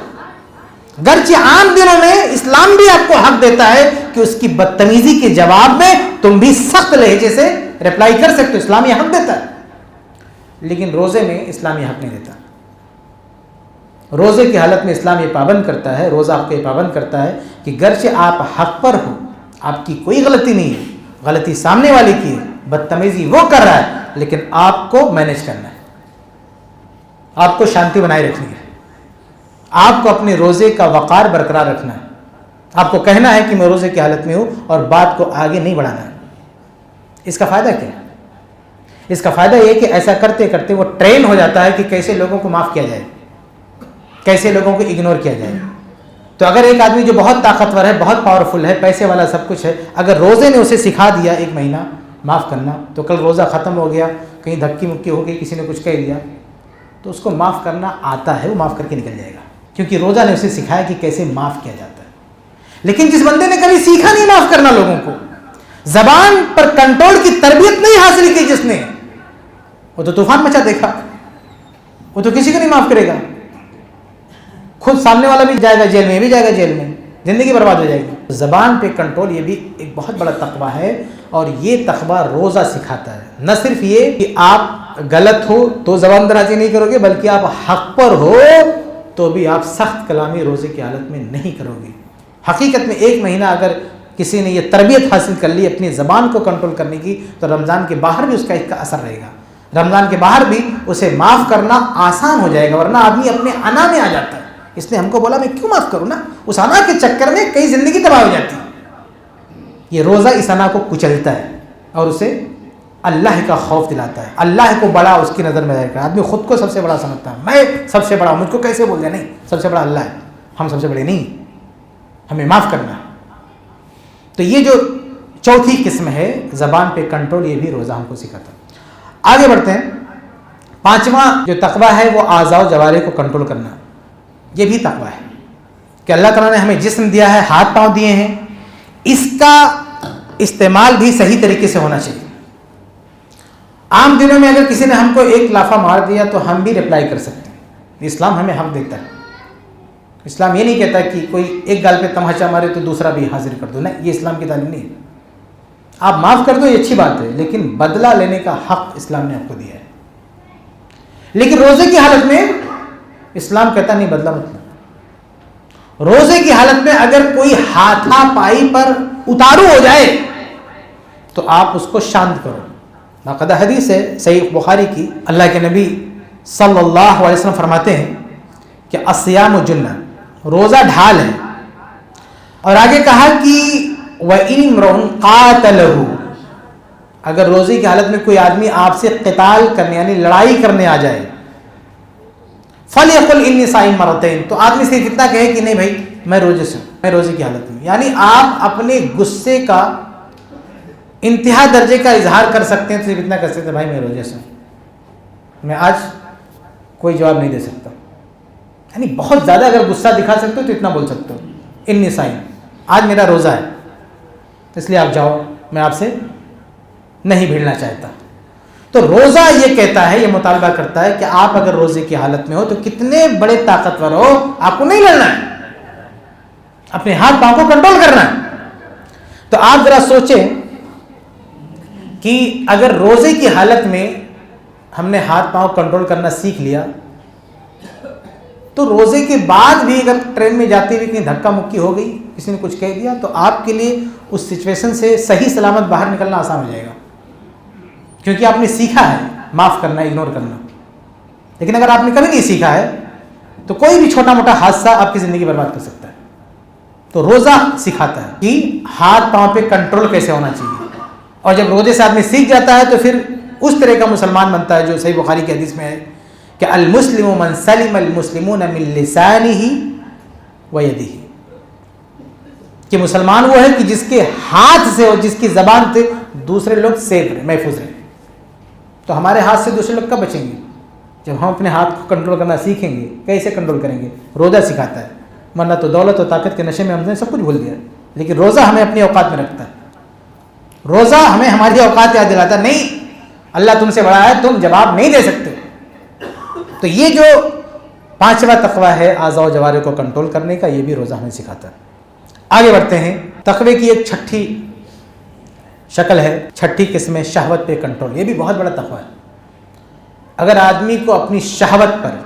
گرچہ عام دنوں میں اسلام بھی آپ کو حق دیتا ہے کہ اس کی بدتمیزی کے جواب میں تم بھی سخت لہجے سے رپلائی کر سکتے ہو، اسلام یہ حق دیتا ہے، لیکن روزے میں اسلام یہ حق نہیں دیتا۔ روزے کی حالت میں اسلام یہ پابند کرتا ہے، روزہ آپ کو یہ پابند کرتا ہے کہ گرچہ آپ حق پر ہو، آپ کی کوئی غلطی نہیں ہے، غلطی سامنے والے کی ہے، بدتمیزی وہ کر رہا ہے، لیکن آپ کو مینیج کرنا ہے، آپ کو شانتی بنائے رکھنی ہے، آپ کو اپنے روزے کا وقار برقرار رکھنا ہے، آپ کو کہنا ہے کہ میں روزے کی حالت میں ہوں اور بات کو آگے نہیں بڑھانا ہے۔ اس کا فائدہ کیا ہے؟ اس کا فائدہ یہ کہ ایسا کرتے کرتے وہ ٹرین ہو جاتا ہے کہ کیسے لوگوں کو معاف کیا جائے، کیسے لوگوں کو اگنور کیا جائے۔ تو اگر ایک آدمی جو بہت طاقتور ہے، بہت پاورفل ہے، پیسے والا سب کچھ ہے، اگر روزے نے اسے سکھا دیا ایک مہینہ معاف کرنا، تو کل روزہ ختم ہو گیا، کہیں دھکی مکی ہو گئی، کسی نے کچھ کہہ دیا، تو اس کو معاف کرنا آتا ہے، وہ معاف کر کے نکل جائے گا، کیونکہ روزہ نے اسے سکھایا کہ کیسے معاف کیا جاتا ہے۔ لیکن جس بندے نے کبھی سیکھا نہیں معاف کرنا لوگوں کو، زبان پر کنٹرول کی تربیت نہیں حاصل کی جس نے، وہ تو طوفان مچا دیکھا، وہ تو کسی کو نہیں معاف کرے گا. خود سامنے والا بھی جائے گا جیل میں, یہ بھی جائے گا جیل میں, زندگی برباد ہو جائے گی. زبان پہ کنٹرول یہ بھی ایک بہت بڑا تقویٰ ہے, اور یہ تقویٰ روزہ سکھاتا ہے. نہ صرف یہ کہ آپ غلط ہو تو زبان درازی نہیں کرو گے, بلکہ آپ حق پر ہو تو بھی آپ سخت کلامی روزے کی حالت میں نہیں کرو گے. حقیقت میں 1 مہینہ اگر کسی نے یہ تربیت حاصل کر لی اپنی زبان کو کنٹرول کرنے کی, تو رمضان کے باہر بھی اس کا ایک اثر رہے گا. رمضان کے باہر بھی اسے معاف کرنا آسان ہو جائے گا, ورنہ آدمی اپنے انا میں آ جاتا ہے. اس نے ہم کو بولا میں کیوں معاف کروں نا, اس انا کے چکر میں کئی زندگی تباہ ہو جاتی ہے. یہ روزہ اس انا کو کچلتا ہے اور اسے اللہ کا خوف دلاتا ہے. اللہ کو بڑا اس کی نظر میں رہے گا. آدمی خود کو سب سے بڑا سمجھتا ہے, میں سب سے بڑا ہوں, مجھ کو کیسے بول دیا. نہیں, سب سے بڑا اللہ ہے, ہم سب سے بڑے نہیں, ہمیں معاف کرنا ہے. تو یہ جو چوتھی قسم ہے زبان پہ کنٹرول, یہ بھی روزہ ہم کو سکھاتا ہے. آگے بڑھتے ہیں. 5واں جو تقویٰ ہے وہ اعضاء و جوارح کو کنٹرول کرنا. یہ بھی تقویٰ ہے کہ اللہ تعالیٰ نے ہمیں جسم دیا ہے, ہاتھ پاؤں دیے ہیں, اس کا استعمال بھی صحیح طریقے سے ہونا چاہیے. عام دنوں میں اگر کسی نے ہم کو ایک لافہ مار دیا تو ہم بھی رپلائی کر سکتے ہیں. اسلام ہمیں حق دیتا ہے. اسلام یہ نہیں کہتا کہ کوئی ایک گال پہ تماچا مارے تو دوسرا بھی حاضر کر دو. نہیں, یہ اسلام کی تعلیم نہیں ہے. آپ معاف کر دو, یہ اچھی بات ہے, لیکن بدلہ لینے کا حق اسلام نے آپ کو دیا ہے. لیکن روزے کی حالت میں اسلام کہتا نہیں بدلہ مت لو. روزے کی حالت میں اگر کوئی ہاتھا پائی پر اتارو ہو جائے تو آپ اس کو شانت کرو. باقاعدہ حدیث ہے صحیح بخاری کی, اللہ کے نبی صلی اللہ علیہ وسلم فرماتے ہیں کہ الصیام جنہ, روزہ ڈھال ہے. اور آگے کہا کہ وَإِنْ امْرُؤٌ قَاتَلَهُ, اگر روزے کی حالت میں کوئی آدمی آپ سے قتال کرنے یعنی لڑائی کرنے آ جائے, فَلْيَقُلْ إِنِّي صَائِمٌ مَرَّتَيْنِ, تو آدمی صرف اتنا کہے کہ نہیں بھائی میں روزے سے ہوں, میں روزے کی حالت میں. یعنی آپ اپنے غصے کا انتہا درجے کا اظہار کر سکتے ہیں, تو صرف اتنا کر سکتے ہیں بھائی میں روزے سے ہوں, میں آج کوئی جواب نہیں دے سکتا. یعنی بہت زیادہ اگر غصہ دکھا سکتے ہو تو اتنا بول سکتے ہو انی صائم, آج میرا روزہ ہے اس لیے آپ جاؤ, میں آپ سے نہیں بھیڑنا چاہتا. تو روزہ یہ کہتا ہے, یہ مطالبہ کرتا ہے کہ آپ اگر روزے کی حالت میں ہو تو کتنے بڑے طاقتور ہو, آپ کو نہیں لڑنا ہے, اپنے ہاتھ پاؤں کو کنٹرول کرنا ہے. تو آپ ذرا سوچیں کہ اگر روزے کی حالت میں ہم نے ہاتھ پاؤں کنٹرول کرنا سیکھ لیا تو روزے کے بعد بھی اگر ٹرین میں جاتے ہوئے کہیں دھکا مکی ہو گئی, کسی نے کچھ کہہ دیا, تو آپ کے لیے اس سچویشن سے صحیح سلامت باہر نکلنا آسان ہو جائے گا, کیونکہ آپ نے سیکھا ہے معاف کرنا, اگنور کرنا. لیکن اگر آپ نے کبھی نہیں سیکھا ہے تو کوئی بھی چھوٹا موٹا حادثہ آپ کی زندگی برباد کر سکتا ہے. تو روزہ سکھاتا ہے کہ ہاتھ پاؤں پہ کنٹرول کیسے ہونا چاہیے, اور جب روزے سے آدمی سیکھ جاتا ہے تو پھر اس طرح کا مسلمان بنتا ہے جو صحیح بخاری کی حدیث میں ہے کہ المسلم من سلم المسلمون من لسانہ و یدہ, کہ مسلمان وہ ہے کہ جس کے ہاتھ سے اور جس کی زبان سے دوسرے لوگ سیف رہیں, محفوظ رہیں. تو ہمارے ہاتھ سے دوسرے لوگ کب بچیں گے؟ جب ہم اپنے ہاتھ کو کنٹرول کرنا سیکھیں گے. کیسے کنٹرول کریں گے؟ روزہ سکھاتا ہے, ورنہ تو دولت و طاقت کے نشے میں ہم نے سب کچھ بھول دیا. لیکن روزہ ہمیں اپنی اوقات میں رکھتا ہے, روزہ ہمیں ہماری اوقات یاد دلاتا ہے. نہیں, اللہ تم سے بڑا ہے, تم جواب نہیں دے سکتے. تو یہ جو 5واں تقویٰ ہے اعضاء و جوارح کو کنٹرول کرنے کا, یہ بھی روزہ ہمیں سکھاتا ہے. آگے بڑھتے ہیں. تقوی کی ایک چھٹی شکل ہے, چھٹی قسم ہے شہوت پہ کنٹرول. یہ بھی بہت بڑا تقویٰ ہے. اگر آدمی کو اپنی شہوت پر,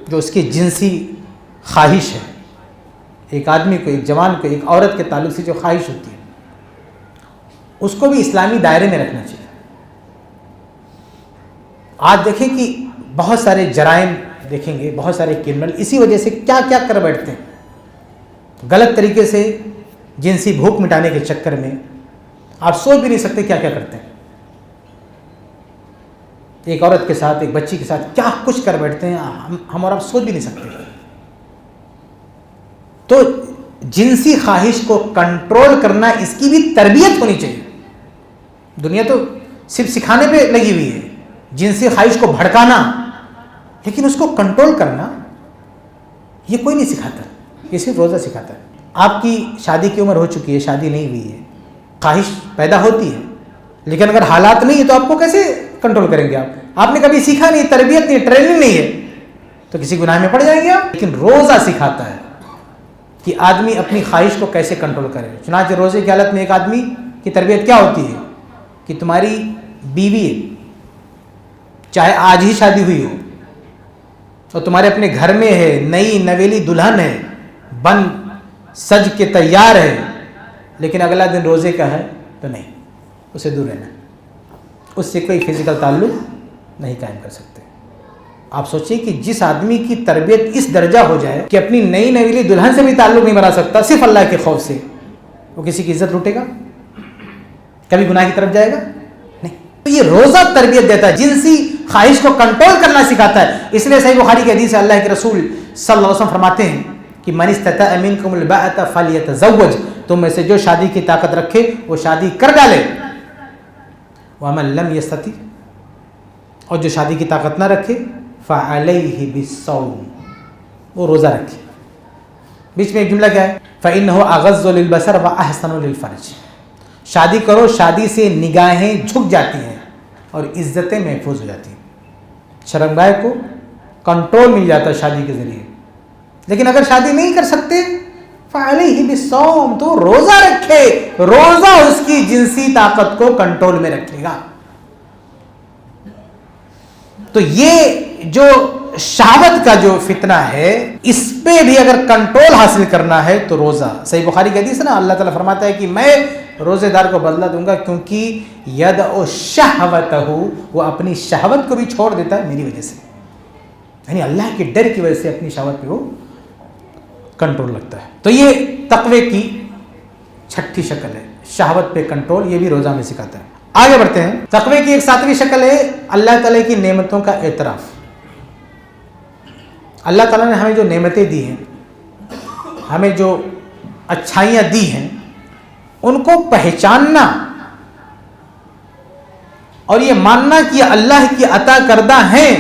جو اس کی جنسی خواہش ہے, ایک آدمی کو, ایک جوان کو, ایک عورت کے تعلق سے جو خواہش ہوتی ہے, اس کو بھی اسلامی دائرے میں رکھنا چاہیے. آج دیکھیں کہ بہت سارے جرائم دیکھیں گے, بہت سارے کرمنل اسی وجہ سے کیا کیا کر بیٹھتے ہیں. غلط طریقے سے جنسی بھوک مٹانے کے چکر میں آپ سوچ بھی نہیں سکتے کیا کیا کرتے ہیں. ایک عورت کے ساتھ, ایک بچی کے ساتھ کیا کچھ کر بیٹھتے ہیں, ہم اور آپ سوچ بھی نہیں سکتے. تو جنسی خواہش کو کنٹرول کرنا, اس کی بھی تربیت ہونی چاہیے. دنیا تو صرف سکھانے پہ لگی ہوئی ہے, جنسی خواہش کو بھڑکانا, لیکن اس کو کنٹرول کرنا یہ کوئی نہیں سکھاتا, یہ صرف روزہ سکھاتا ہے. آپ کی شادی کی عمر ہو چکی ہے, شادی نہیں ہوئی ہے, خواہش پیدا ہوتی ہے, لیکن اگر حالات نہیں ہے تو آپ کو کیسے کنٹرول کریں گے؟ آپ نے کبھی سیکھا نہیں, تربیت نہیں, ٹریننگ نہیں ہے, تو کسی گناہ میں پڑ جائیں گے آپ. لیکن روزہ سکھاتا ہے کہ آدمی اپنی خواہش کو کیسے کنٹرول کرے. چنانچہ روزے کی حالت میں ایک آدمی کی تربیت کیا ہوتی ہے کہ تمہاری بیوی چاہے آج ہی شادی ہوئی ہو اور تمہارے اپنے گھر میں ہے, نئی نویلی دلہن ہے, بن سج کے تیار ہے, لیکن اگلا دن روزے کا ہے تو نہیں, اسے دور رہنا, اس سے کوئی فزیکل تعلق نہیں قائم کر سکتے. آپ سوچیں کہ جس آدمی کی تربیت اس درجہ ہو جائے کہ اپنی نئی نویلی دلہن سے بھی تعلق نہیں بنا سکتا صرف اللہ کے خوف سے, وہ کسی کی عزت لوٹے گا؟ کبھی گناہ کی طرف جائے گا؟ نہیں. تو یہ روزہ تربیت دیتا ہے, جنسی خواہش کو کنٹرول کرنا سکھاتا ہے. اس لیے صحیح بخاری کی حدیث ہے, اللہ کے رسول صلی اللہ علیہ وسلم فرماتے ہیں کہ من استطاع منکم الباءۃ فلیتزوج, تم میں سے جو شادی کی طاقت رکھے وہ شادی کر ڈالے. ومن لم یستطع, اور جو شادی کی طاقت نہ رکھے فعلیہ بالصوم, وہ روزہ رکھے. بیچ میں ایک جملہ کیا ہے, فإنہ اغض للبصر واحسن للفرج. شادی کرو, شادی سے نگاہیں جھک جاتی ہیں اور عزتیں محفوظ ہو جاتی ہیں. شرمگاہ کو کنٹرول مل جاتا ہے شادی کے ذریعے. لیکن اگر شادی نہیں کر سکتے فعلیہ بالصوم, تو روزہ رکھے. روزہ اس کی جنسی طاقت کو کنٹرول میں رکھے گا. تو یہ جو شہوت کا جو فتنہ ہے, اس پہ بھی اگر کنٹرول حاصل کرنا ہے تو روزہ. صحیح بخاری کی حدیث ہے نا, اللہ تعالیٰ فرماتا ہے کہ میں روزے دار کو بدلہ دوں گا کیونکہ یدع شہوتہ, وہ اپنی شہوت کو بھی چھوڑ دیتا ہے میری وجہ سے. یعنی اللہ کے ڈر کی وجہ سے اپنی شہوت پہ وہ کنٹرول رکھتا ہے. تو یہ تقوی کی چھٹی شکل ہے, شہوت پہ کنٹرول. یہ بھی روزہ میں سکھاتا ہے. آگے بڑھتے ہیں. تقوی کی ایک ساتویں شکل ہے اللہ تعالیٰ کی نعمتوں کا اعتراف. اللہ تعالیٰ نے ہمیں جو نعمتیں دی ہیں, ہمیں جو اچھائیاں دی ہیں, ان کو پہچاننا اور یہ ماننا کہ یہ اللہ کی عطا کردہ ہیں,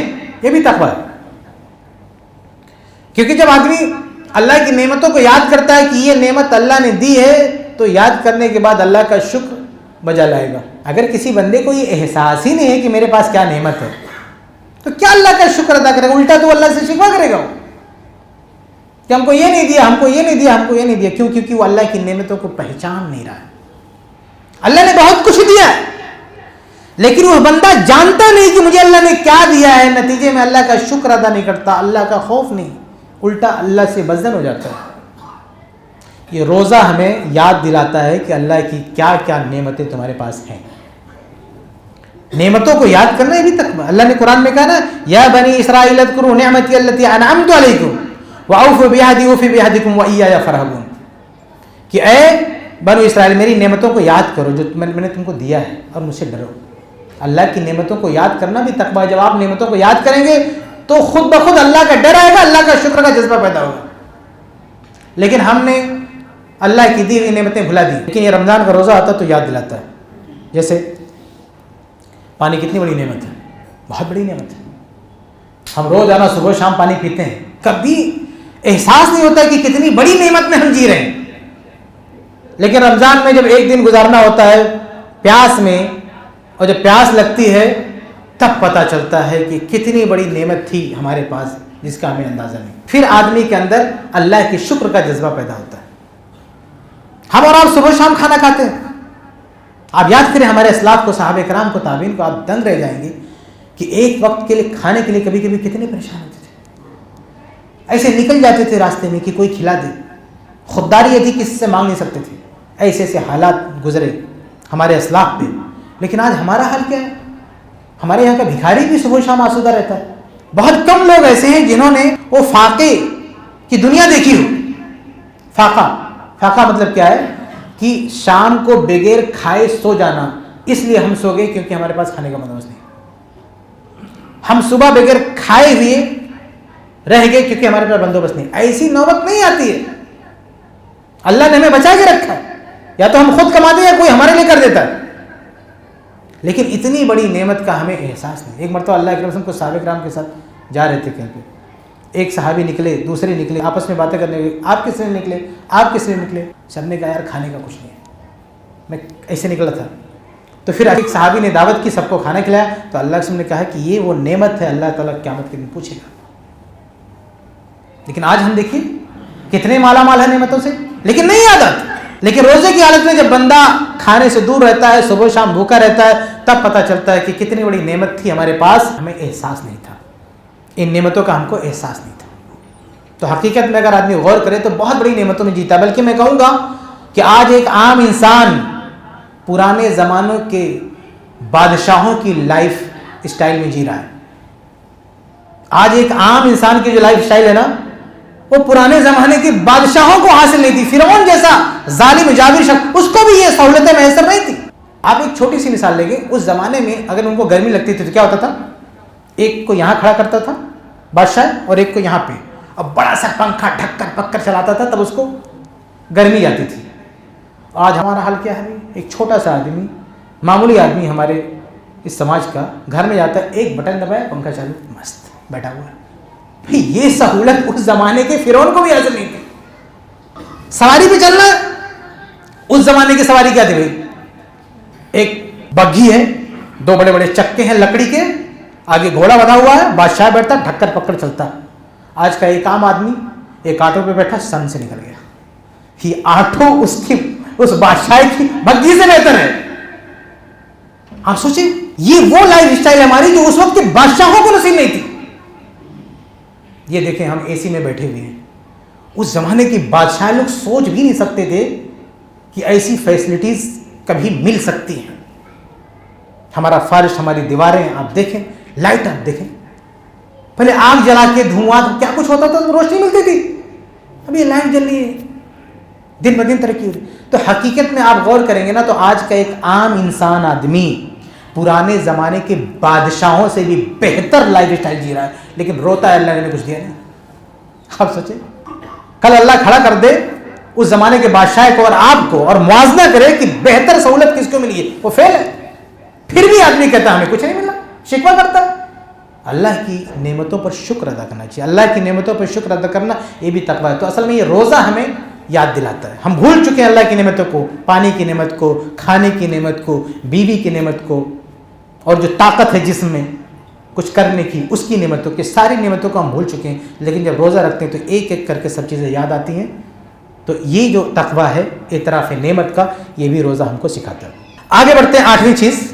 یہ بھی تقوی ہے. کیونکہ جب آدمی اللہ کی نعمتوں کو یاد کرتا ہے کہ یہ نعمت اللہ نے دی ہے, تو یاد کرنے کے بعد اللہ کا شکر بجا لائے گا. اگر کسی بندے کو یہ احساس ہی نہیں ہے کہ میرے پاس کیا نعمت ہے, تو کیا اللہ کا شکر ادا کرے گا؟ الٹا تو اللہ سے شکوہ کرے گا کہ ہم کو یہ نہیں دیا, ہم کو یہ نہیں دیا, ہم کو یہ نہیں دیا. کیوں؟ کیونکہ وہ اللہ کی نعمتوں کو پہچان نہیں رہا ہے. اللہ نے بہت کچھ دیا ہے, لیکن وہ بندہ جانتا نہیں کہ مجھے اللہ نے کیا دیا ہے. نتیجے میں اللہ کا شکر ادا نہیں کرتا, اللہ کا خوف نہیں, الٹا اللہ سے بزدل ہو جاتا ہے. یہ روزہ ہمیں یاد دلاتا ہے کہ اللہ کی کیا کیا نعمتیں تمہارے پاس ہیں. نعمتوں کو یاد کرنا یہ بھی تقویٰ. اللہ نے قرآن میں کہا نا, یا بنی اسرائیل اذکروا نعمتی التی انعمت علیکم واوفوا بعہدی اوفی بعہدکم وایایا فارہبون, کہ اے بنو اسرائیل میری نعمتوں کو یاد کرو جو میں نے تم کو دیا ہے اور مجھ سے ڈرو. اللہ کی نعمتوں کو یاد کرنا بھی تقویٰ. جب آپ نعمتوں کو یاد کریں گے تو خود بخود اللہ کا ڈر آئے گا, اللہ کا شکر کا جذبہ پیدا ہوگا. لیکن ہم نے اللہ کی دی ہوئی نعمتیں بھلا دی. لیکن یہ رمضان کا روزہ آتا تو یاد دلاتا ہے. جیسے پانی کتنی بڑی نعمت ہے, بہت بڑی نعمت ہے. ہم روزانہ صبح شام پانی پیتے ہیں, کبھی احساس نہیں ہوتا کہ کتنی بڑی نعمت میں ہم جی رہے ہیں. لیکن رمضان میں جب ایک دن گزارنا ہوتا ہے پیاس میں, اور جب پیاس لگتی ہے تب پتہ چلتا ہے کہ کتنی بڑی نعمت تھی ہمارے پاس جس کا ہمیں اندازہ نہیں. پھر آدمی کے اندر اللہ کے شکر کا جذبہ پیدا ہوتا ہے. ہم اور آپ صبح شام کھانا کھاتے ہیں. آپ یاد کریں ہمارے اسلاف کو, صحابہ کرام کو, تابعین کو, آپ دنگ رہ جائیں گے کہ ایک وقت کے لیے کھانے کے لیے کبھی کبھی کتنے پریشان ہوتے تھے. ایسے نکل جاتے تھے راستے میں کہ کوئی کھلا دے. خودداری یہ تھی کسی سے مانگ نہیں سکتے تھے. ایسے ایسے حالات گزرے ہمارے اسلاف پہ. لیکن آج ہمارا حال کیا ہے؟ ہمارے یہاں کا بھکاری بھی صبح شام آسودہ رہتا ہے. بہت کم لوگ ایسے ہیں جنہوں نے وہ فاقے کی دنیا دیکھی ہو. فاقہ مطلب کیا ہے کہ شام کو بغیر کھائے سو جانا. اس لیے ہم سو گئے کیونکہ ہمارے پاس کھانے کا بندوبست نہیں. ہم صبح بغیر کھائے ہوئے رہ گئے کیونکہ ہمارے پاس بندوبست نہیں. ایسی نوبت نہیں آتی ہے. اللہ نے ہمیں بچا کے رکھا ہے. یا تو ہم خود کماتے ہیں یا کوئی ہمارے لیے کر دیتا ہے. لیکن اتنی بڑی نعمت کا ہمیں احساس نہیں. ایک مرتبہ اللہ کے رسول کو صحابہ کرام کے ساتھ جا رہے تھے کہیں پہ. ایک صحابی نکلے, دوسرے نکلے, آپس میں باتیں کرنے لگے. آپ کس لیے نکلے, آپ کس لیے نکلے؟ سب نے کہا یار کھانے کا کچھ نہیں ہے, میں ایسے نکلا تھا. تو پھر ایک صحابی نے دعوت کی, سب کو کھانا کھلایا. تو اللہ کے رسول نے کہا کہ یہ وہ نعمت ہے اللہ تعالیٰ قیامت کے دن پوچھے گا. لیکن آج ہم دیکھیں کتنے مالا مال ہے نعمتوں سے، لیکن نہیں یاد آتی. لیکن روزے کی حالت میں جب بندہ کھانے سے دور رہتا ہے، صبح شام بھوکا رہتا ہے، تب پتہ چلتا ہے کہ کتنی بڑی نعمت تھی ہمارے پاس، ہمیں احساس نہیں تھا، ان نعمتوں کا ہم کو احساس نہیں تھا. تو حقیقت میں اگر آدمی غور کرے تو بہت بڑی نعمتوں میں جیتا. بلکہ میں کہوں گا کہ آج ایک عام انسان پرانے زمانوں کے بادشاہوں کی لائف اسٹائل میں جی رہا ہے. آج ایک عام انسان کی جو لائف اسٹائل ہے نا، وہ پرانے زمانے کے بادشاہوں کو حاصل نہیں تھی. فرعون جیسا ظالم جابر شخص، اس کو بھی یہ سہولتیں میسر نہیں تھی. آپ ایک چھوٹی سی مثال لیں گے، اس زمانے میں اگر ان کو گرمی لگتی تھی تو کیا ہوتا تھا؟ ایک کو یہاں کھڑا کرتا تھا بادشاہ اور ایک کو یہاں پہ، اب بڑا سا پنکھا ڈھکر پکر چلاتا تھا، تب اس کو گرمی جاتی تھی. آج ہمارا حال کیا ہے؟ ایک چھوٹا سا آدمی، معمولی آدمی ہمارے اس سماج کا، گھر میں جاتا ہے، ایک بٹن دبایا، پنکھا چالو، مست بیٹھا ہوا ہے. یہ سہولت اس زمانے کے فرعون کو بھی حاصل نہیں تھی. سواری پہ چلنا، اس زمانے کی سواری کیا تھی بھائی؟ ایک بگھی ہے، دو بڑے بڑے چکے ہیں لکڑی کے، آگے گھوڑا بنا ہوا ہے، بادشاہ بیٹھتا ڈھکر پکڑ چلتا. آج کا ایک عام آدمی ایک آٹو پہ بیٹھا، سن سے نکل گیا. یہ آٹو اس بادشاہ کی بگھی سے بہتر ہے. آپ سوچیں، یہ وہ لائف اسٹائل ہماری جو اس وقت کے بادشاہوں کو نصیب نہیں تھی. یہ دیکھیں ہم اے سی میں بیٹھے ہوئے ہیں، اس زمانے کے بادشاہ لوگ سوچ بھی نہیں سکتے تھے کہ ایسی فیسلٹیز کبھی مل سکتی ہیں. ہمارا فرش، ہماری دیواریں آپ دیکھیں، لائٹ آپ دیکھیں، پہلے آگ جلا کے دھواں کیا کچھ ہوتا تھا، روشنی ملتی تھی. اب یہ لائٹ جل رہی ہے، دن بدن ترقی ہو رہی. تو حقیقت میں آپ غور کریں گے نا، تو آج کا ایک عام انسان آدمی پرانے زمانے کے بادشاہوں سے بھی بہتر لائف اسٹائل جی رہا ہے، لیکن روتا ہے اللہ نے کچھ دیا نہیں. آپ سوچیں، کل اللہ کھڑا کر دے اس زمانے کے بادشاہ کو اور آپ کو، اور موازنہ کرے کہ بہتر سہولت کس کو ملی ہے، وہ فیل ہے. پھر بھی آدمی کہتا ہے ہمیں کچھ نہیں ملا، شکوہ کرتا ہے. اللہ کی نعمتوں پر شکر ادا کرنا چاہیے. اللہ کی نعمتوں پر شکر ادا کرنا یہ بھی تقویٰ ہے. تو اصل میں یہ روزہ ہمیں یاد دلاتا ہے. ہم بھول چکے ہیں اللہ کی نعمتوں کو، پانی کی نعمت کو، کھانے کی نعمت کو، بیوی کی نعمت کو، اور جو طاقت ہے جسم میں کچھ کرنے کی، اس کی نعمتوں کی، ساری نعمتوں کو ہم بھول چکے ہیں. لیکن جب روزہ رکھتے ہیں تو ایک ایک کر کے سب چیزیں یاد آتی ہیں. تو یہ جو تقویٰ ہے اعتراف نعمت کا، یہ بھی روزہ ہم کو سکھاتا ہے. آگے بڑھتے ہیں. 8ویں چیز،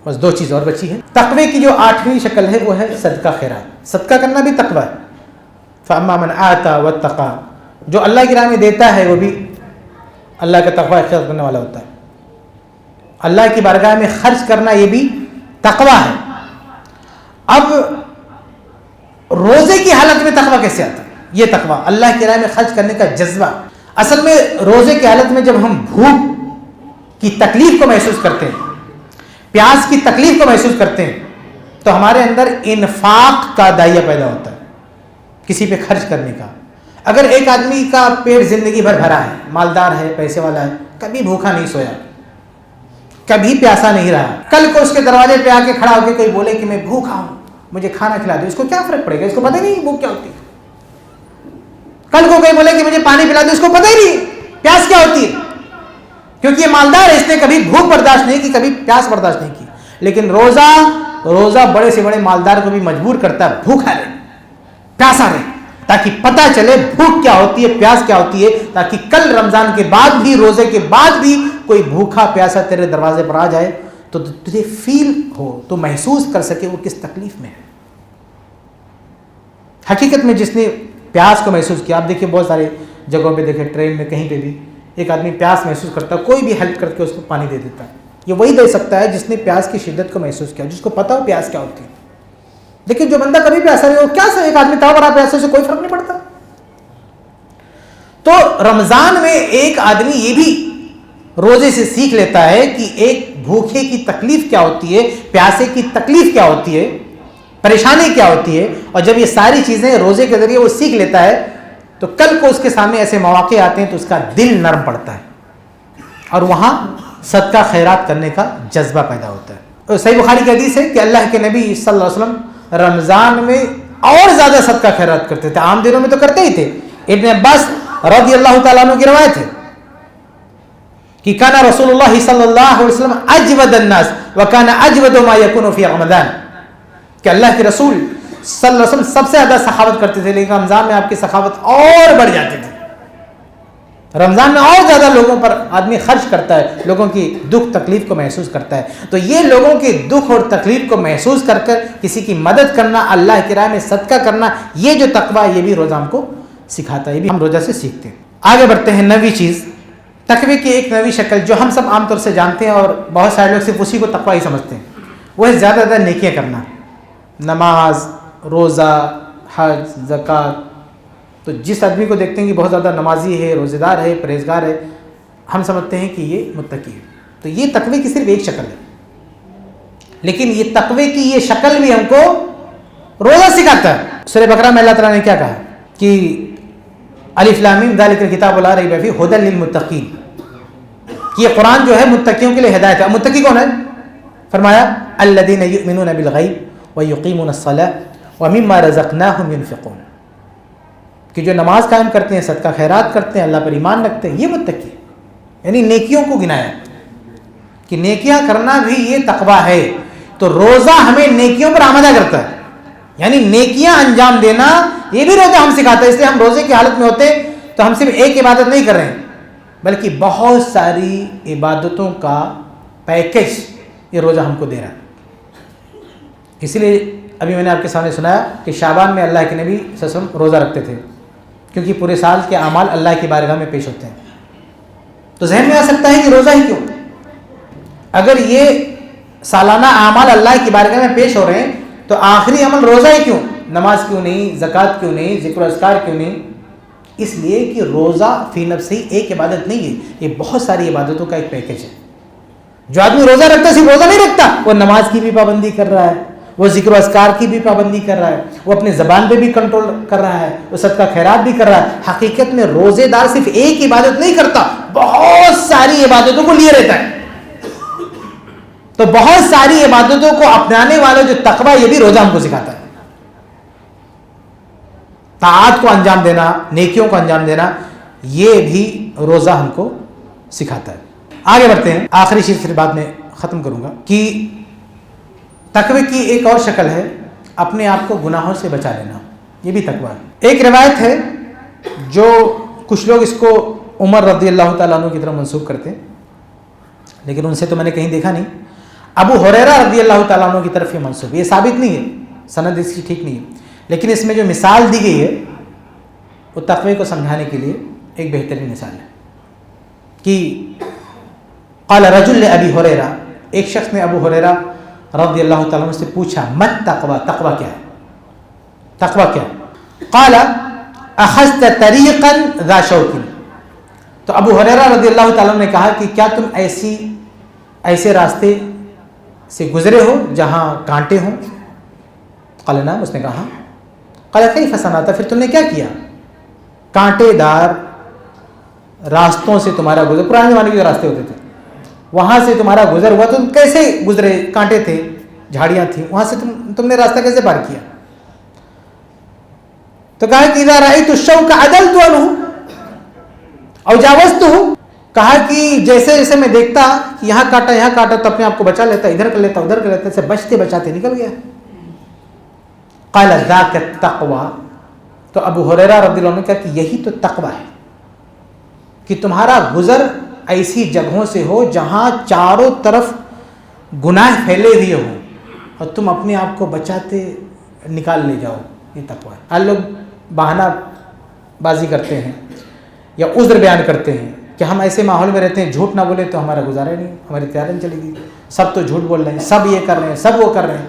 بس 2 چیز اور بچی ہے. تقوی کی جو 8ویں شکل ہے وہ ہے صدقہ خیرات. صدقہ کرنا بھی تقویٰ ہے. فَأَمَّا مَنْ آتَى وَاتَّقَى، جو اللہ کی راہ میں دیتا ہے وہ بھی اللہ کا تقویٰ اختیار کرنے والا ہوتا ہے. اللہ کی بارگاہ میں خرچ کرنا یہ بھی تقویٰ ہے. اب روزے کی حالت میں تقویٰ کیسے آتا ہے؟ یہ تقویٰ اللہ کی راہ میں خرچ کرنے کا جذبہ. اصل میں روزے کی حالت میں جب ہم بھوک کی تکلیف کو محسوس کرتے ہیں، پیاس کی تکلیف کو محسوس کرتے ہیں، تو ہمارے اندر انفاق کا دائیا پیدا ہوتا ہے، کسی پہ خرچ کرنے کا. اگر ایک آدمی کا پیٹ زندگی بھر بھرا ہے، مالدار ہے، پیسے والا ہے، کبھی بھوکا نہیں سویا، کبھی پیاسا نہیں رہا، کل کو اس کے دروازے پہ آ کے کھڑا ہو کے کوئی بولے کہ میں بھوکا ہوں، مجھے کھانا کھلا دو، اس کو کیا فرق پڑے گا؟ اس کو پتہ ہی نہیں بھوک کیا ہوتی ہے. کل کو کوئی بولے کہ مجھے پانی پلا دو، اس کو پتہ ہی نہیں پیاس کیا ہوتی ہے، کیونکہ یہ مالدار ہے، اس نے کبھی بھوک برداشت نہیں کی، کبھی پیاس برداشت نہیں کی. لیکن روزہ بڑے سے بڑے مالدار کو بھی مجبور کرتا ہے بھوکا رہے، پیاسا رہے، تاکہ پتہ چلے بھوک کیا ہوتی ہے، پیاس کیا ہوتی ہے، تاکہ کل رمضان کے بعد بھی، روزے کے بعد بھی کوئی بھوکا پیاسا تیرے دروازے پر آ جائے تو تجھے فیل ہو، تو محسوس کر سکے وہ کس تکلیف میں ہے. حقیقت میں جس نے پیاس کو محسوس کیا، آپ دیکھیں بہت سارے جگہوں پہ دیکھیں، ٹرین میں کہیں پہ بھی ایک آدمی پیاس محسوس کرتا ہے، کوئی بھی ہیلپ کر کے اس کو پانی دے دیتا ہے. یہ وہی دے سکتا ہے جس نے پیاس کی شدت کو محسوس کیا، جس کو پتا ہو پیاس کیا ہوتی ہے. لیکن جو بندہ کبھی پیاسا نہیں ہو، کیا سے ایک آدمی تھا بڑا پیاسے سے کوئی فرق نہیں پڑتا. تو رمضان میں ایک آدمی یہ بھی روزے سے سیکھ لیتا ہے کہ ایک بھوکے کی تکلیف کیا ہوتی ہے، پیاسے کی تکلیف کیا ہوتی ہے، پریشانی کیا ہوتی ہے. اور جب یہ ساری چیزیں روزے کے ذریعے وہ سیکھ لیتا ہے تو کل کو اس کے سامنے ایسے مواقع آتے ہیں تو اس کا دل نرم پڑتا ہے اور وہاں صدقہ خیرات کرنے کا جذبہ پیدا ہوتا ہے. صحیح بخاری کی حدیث ہے کہ اللہ کے نبی صلی اللہ علیہ وسلم رمضان میں اور زیادہ صدقہ خیرات کرتے تھے، عام دنوں میں تو کرتے ہی تھے. ابن عباس رضی اللہ تعالیٰ عنہ کی روایت ہے کہ کان رسول اللہ صلی اللہ علیہ وسلم اجود الناس وکان اجود ما یکون فی رمضان، کہ اللہ کے رسول صلی اللہ علیہ وسلم سب سے زیادہ سخاوت کرتے تھے، لیکن رمضان میں آپ کی سخاوت اور بڑھ جاتی تھی. رمضان میں اور زیادہ لوگوں پر آدمی خرچ کرتا ہے، لوگوں کی دکھ تکلیف کو محسوس کرتا ہے. تو یہ لوگوں کی دکھ اور تکلیف کو محسوس کر کر کسی کی مدد کرنا، اللہ کی راہ میں صدقہ کرنا، یہ جو تقویٰ یہ بھی روزہ ہم کو سکھاتا ہے. یہ بھی ہم روزہ سے سیکھتے ہیں. آگے بڑھتے ہیں. نویں چیز، تقوی کی ایک نئی شکل جو ہم سب عام طور سے جانتے ہیں اور بہت سارے لوگ صرف اسی کو تقویٰ ہی سمجھتے ہیں، وہ ہے زیادہ زیادہ نیکیاں کرنا. نماز، روزہ، حج، زکوٰۃ. تو جس آدمی کو دیکھتے ہیں کہ بہت زیادہ نمازی ہے، روزہ دار ہے، پرہیزگار ہے، ہم سمجھتے ہیں کہ یہ متقی ہے. تو یہ تقوی کی صرف ایک شکل ہے، لیکن یہ تقوی کی یہ شکل بھی ہم کو روزہ سکھاتا ہے. سورہ بقرہ میں اللہ تعالیٰ نے کیا کہا کہ الف لام میم ذالک الکتاب لا ریب فیہ ھدی للمتقین، کہ یہ قرآن جو ہے متقیوں کے لیے ہدایت ہے. متقی کون ہے؟ فرمایا الذین یؤمنون بالغیب ویقیمون الصلاۃ ومما رزقناہم ینفقون، کہ جو نماز قائم کرتے ہیں، صدقہ خیرات کرتے ہیں، اللہ پر ایمان رکھتے ہیں، یہ متقی. یعنی نیکیوں کو گنایا کہ نیکیاں کرنا بھی یہ تقویٰ ہے. تو روزہ ہمیں نیکیوں پر آمادہ کرتا ہے، یعنی نیکیاں انجام دینا یہ بھی روزہ ہم سکھاتا ہے. اس لیے ہم روزے کی حالت میں ہوتے تو ہم صرف ایک عبادت نہیں کر رہے ہیں، بلکہ بہت ساری عبادتوں کا پیکج یہ روزہ ہم کو دے رہا ہے. اس لیے ابھی میں نے آپ کے سامنے سنایا کہ شعبان میں اللہ کے نبی صلی اللہ علیہ وسلم روزہ رکھتے تھے، کیونکہ پورے سال کے اعمال اللہ کی بارگاہ میں پیش ہوتے ہیں. تو ذہن میں آ سکتا ہے کہ روزہ ہی کیوں؟ اگر یہ سالانہ اعمال اللہ کی بارگاہ میں پیش ہو رہے ہیں تو آخری عمل روزہ ہی کیوں؟ نماز کیوں نہیں؟ زکوٰۃ کیوں نہیں؟ ذکر و اذکار کیوں نہیں؟ اس لیے کہ روزہ فی نفس ہی ایک عبادت نہیں ہے، یہ بہت ساری عبادتوں کا ایک پیکج ہے. جو آدمی روزہ رکھتا ہے صرف روزہ نہیں رکھتا، وہ نماز کی بھی پابندی کر رہا ہے، وہ ذکر و اذکار کی بھی پابندی کر رہا ہے، وہ اپنی زبان پہ بھی کنٹرول کر رہا ہے، وہ صدقہ خیرات بھی کر رہا ہے. حقیقت میں روزے دار صرف ایک عبادت نہیں کرتا، بہت ساری عبادتوں کو لیے رہتا ہے. تو بہت ساری عبادتوں کو اپنانے والا جو تقویٰ یہ بھی روزہ ہم کو سکھاتا ہے. طاعات کو انجام دینا، نیکیوں کو انجام دینا، یہ بھی روزہ ہم کو سکھاتا ہے. آگے بڑھتے ہیں. آخری چیز پھر بعد میں ختم کروں گا کہ تقوی کی ایک اور شکل ہے اپنے آپ کو گناہوں سے بچا لینا، یہ بھی تقویٰ ہے. ایک روایت ہے جو کچھ لوگ اس کو عمر رضی اللہ تعالیٰ عنہ کی طرف منسوب کرتے ہیں، لیکن ان سے تو میں نے کہیں دیکھا نہیں. ابو ہریرہ رضی اللہ تعالیٰ عنہ کی طرف یہ منسوب، یہ ثابت نہیں ہے، سند اس کی ٹھیک نہیں ہے، لیکن اس میں جو مثال دی گئی ہے وہ تقوی کو سمجھانے کے لیے ایک بہترین مثال ہے. کہ قال رجل لابی ہریرہ، ایک شخص نے ابو ہریرہ رضی اللہ تعالیٰ عنہ سے پوچھا مت تقوی، تقوی کیا ہے؟ تقوی کیا ہے؟ قال اخذت طریقا ذا شوک. تو ابو ہریرہ رضی اللہ تعالیٰ عنہ نے کہا کہ کیا تم ایسے راستے سے گزرے ہو جہاں کانٹے ہوں؟ قال نعم، اس نے کہا. قال کیف صنعت، پھر تم نے کیا کیا؟ کانٹے دار راستوں سے تمہارا گزر، پرانے زمانے کے جو راستے ہوتے تھے وہاں سے تمہارا گزر ہوا، تم کیسے گزرے؟ کانٹے تھے، جھاڑیاں تھیں، وہاں سے تم نے راستہ کیسے پار کیا؟ تو کہا کہ اذا رأيت الشوك عدلت عنه او جاوزته، کہا کہ جیسے جیسے میں دیکھتا کہ یہاں کاٹا یہاں کاٹا تو اپنے آپ کو بچا لیتا، ادھر کر لیتا ادھر کر لیتا، سے بچتے بچاتے نکل گیا. قال ذاك التقوى. تو ابو ہریرہ رضی اللہ عنہ کہا کہ یہی تو تقویٰ ہے کہ تمہارا گزر ایسی جگہوں سے ہو جہاں چاروں طرف گناہ پھیلے ہوئے ہوں اور تم اپنے آپ کو بچاتے نکال لے جاؤ، یہ تقویٰ ہے. آج لوگ بہانہ بازی کرتے ہیں یا عذر بیان کرتے ہیں کہ ہم ایسے ماحول میں رہتے ہیں جھوٹ نہ بولے تو ہمارا گزارا نہیں، ہماری تیاری نہیں چلے گی، سب تو جھوٹ بول رہے ہیں، سب یہ کر رہے ہیں، سب وہ کر رہے ہیں.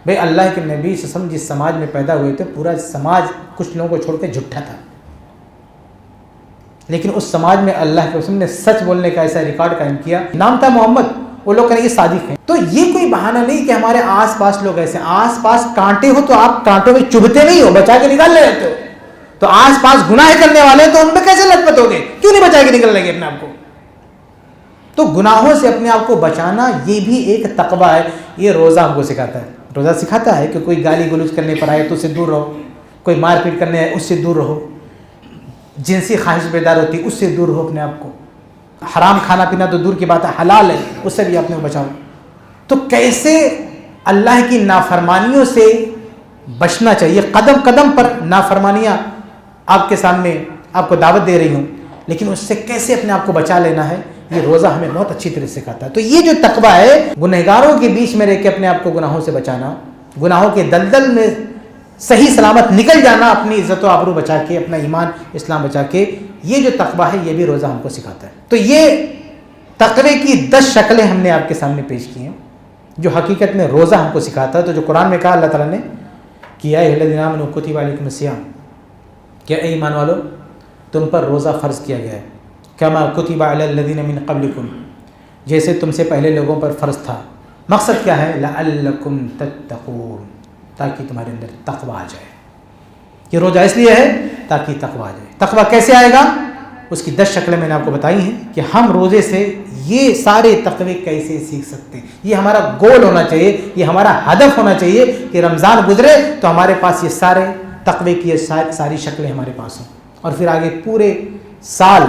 بھئی اللہ کے نبی صلی اللہ علیہ وسلم جس سماج میں پیدا ہوئے تھے پورا سماج کچھ لوگوں کو چھوڑ کے جھوٹا تھا، لیکن اس سماج میں اللہ کے رسول نے سچ بولنے کا ایسا ریکارڈ قائم کیا. نام تھا محمد، وہ لوگ کہیں یہ صادق ہیں. تو یہ کوئی بہانہ نہیں کہ ہمارے آس پاس لوگ ایسے، آس پاس کانٹے ہو تو آپ کانٹوں میں چبھتے نہیں ہو، بچا کے نکال لے رہتے ہو. تو آس پاس گناہ کرنے والے تو ان پہ کیسے لطمت ہوگے؟ کیوں نہیں بچا کے نکل لیں گے اپنے آپ کو؟ تو گناہوں سے اپنے آپ کو بچانا یہ بھی ایک تقویٰ ہے. یہ روزہ ہم کو سکھاتا ہے. روزہ سکھاتا ہے کہ کوئی گالی گلوچ کرنے پر آئے تو اس سے دور رہو، کوئی مار پیٹ کرنے آئے اس سے دور رہو، جنسی خواہش بیدار ہوتی اس سے دور رہو اپنے آپ کو، حرام کھانا پینا تو دور کی بات ہے، حلال ہے اس سے بھی اپنے کو بچاؤ. تو کیسے اللہ کی نافرمانیوں سے بچنا چاہیے. قدم قدم پر نافرمانیاں آپ کے سامنے آپ کو دعوت دے رہی ہوں، لیکن اس سے کیسے اپنے آپ کو بچا لینا ہے یہ روزہ ہمیں بہت اچھی طرح سکھاتا ہے. تو یہ جو تقویٰ ہے گنہگاروں کے بیچ میں رہ کے اپنے آپ کو گناہوں سے بچانا، گناہوں کے دلدل میں صحیح سلامت نکل جانا، اپنی عزت و آبرو بچا کے، اپنا ایمان اسلام بچا کے، یہ جو تقویٰ ہے یہ بھی روزہ ہم کو سکھاتا ہے. تو یہ تقوی کی 10 شکلیں ہم نے آپ کے سامنے پیش کی ہیں جو حقیقت میں روزہ ہم کو سکھاتا ہے. تو جو قرآن میں کہا اللہ تعالیٰ نے کہ اے الذین آمنوا کتب علیکم الصیام، کہ اے ایمان والو تم پر روزہ فرض کیا گیا ہے، کما کتب علی الذین من قبلکم، جیسے تم سے پہلے لوگوں پر فرض تھا. مقصد کیا ہے؟ لعلکم تتقون، تاکہ تمہارے اندر تقویٰ آ جائے. یہ روزہ اس لیے ہے تاکہ تقویٰ آ جائے. تقویٰ کیسے آئے گا؟ اس کی 10 شکلیں میں نے آپ کو بتائی ہیں کہ ہم روزے سے یہ سارے تقوی کیسے سیکھ سکتے ہیں. یہ ہمارا گول ہونا چاہیے، یہ ہمارا ہدف ہونا چاہیے کہ رمضان گزرے تو ہمارے پاس یہ سارے تقوی کی ساری شکلیں ہمارے پاس ہوں، اور پھر آگے پورے سال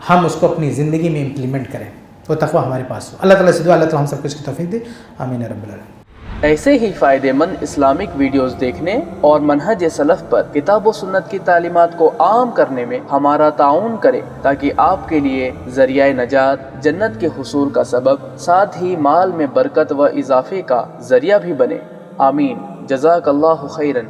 ہم اس کو اپنی زندگی میں امپلیمنٹ کریں، وہ تقوی ہمارے پاس ہو. اللہ تعالیٰ سے دعا اللہ تعالیٰ ہم سب کو اس کی توفیق دے. آمین رب العالمین. ایسے ہی فائدہ مند اسلامک ویڈیوز دیکھنے اور منہج سلف پر کتاب و سنت کی تعلیمات کو عام کرنے میں ہمارا تعاون کریں، تاکہ آپ کے لیے ذریعہ نجات، جنت کے حصول کا سبب، ساتھ ہی مال میں برکت و اضافے کا ذریعہ بھی بنے. آمین. جزاک اللہ خیرن.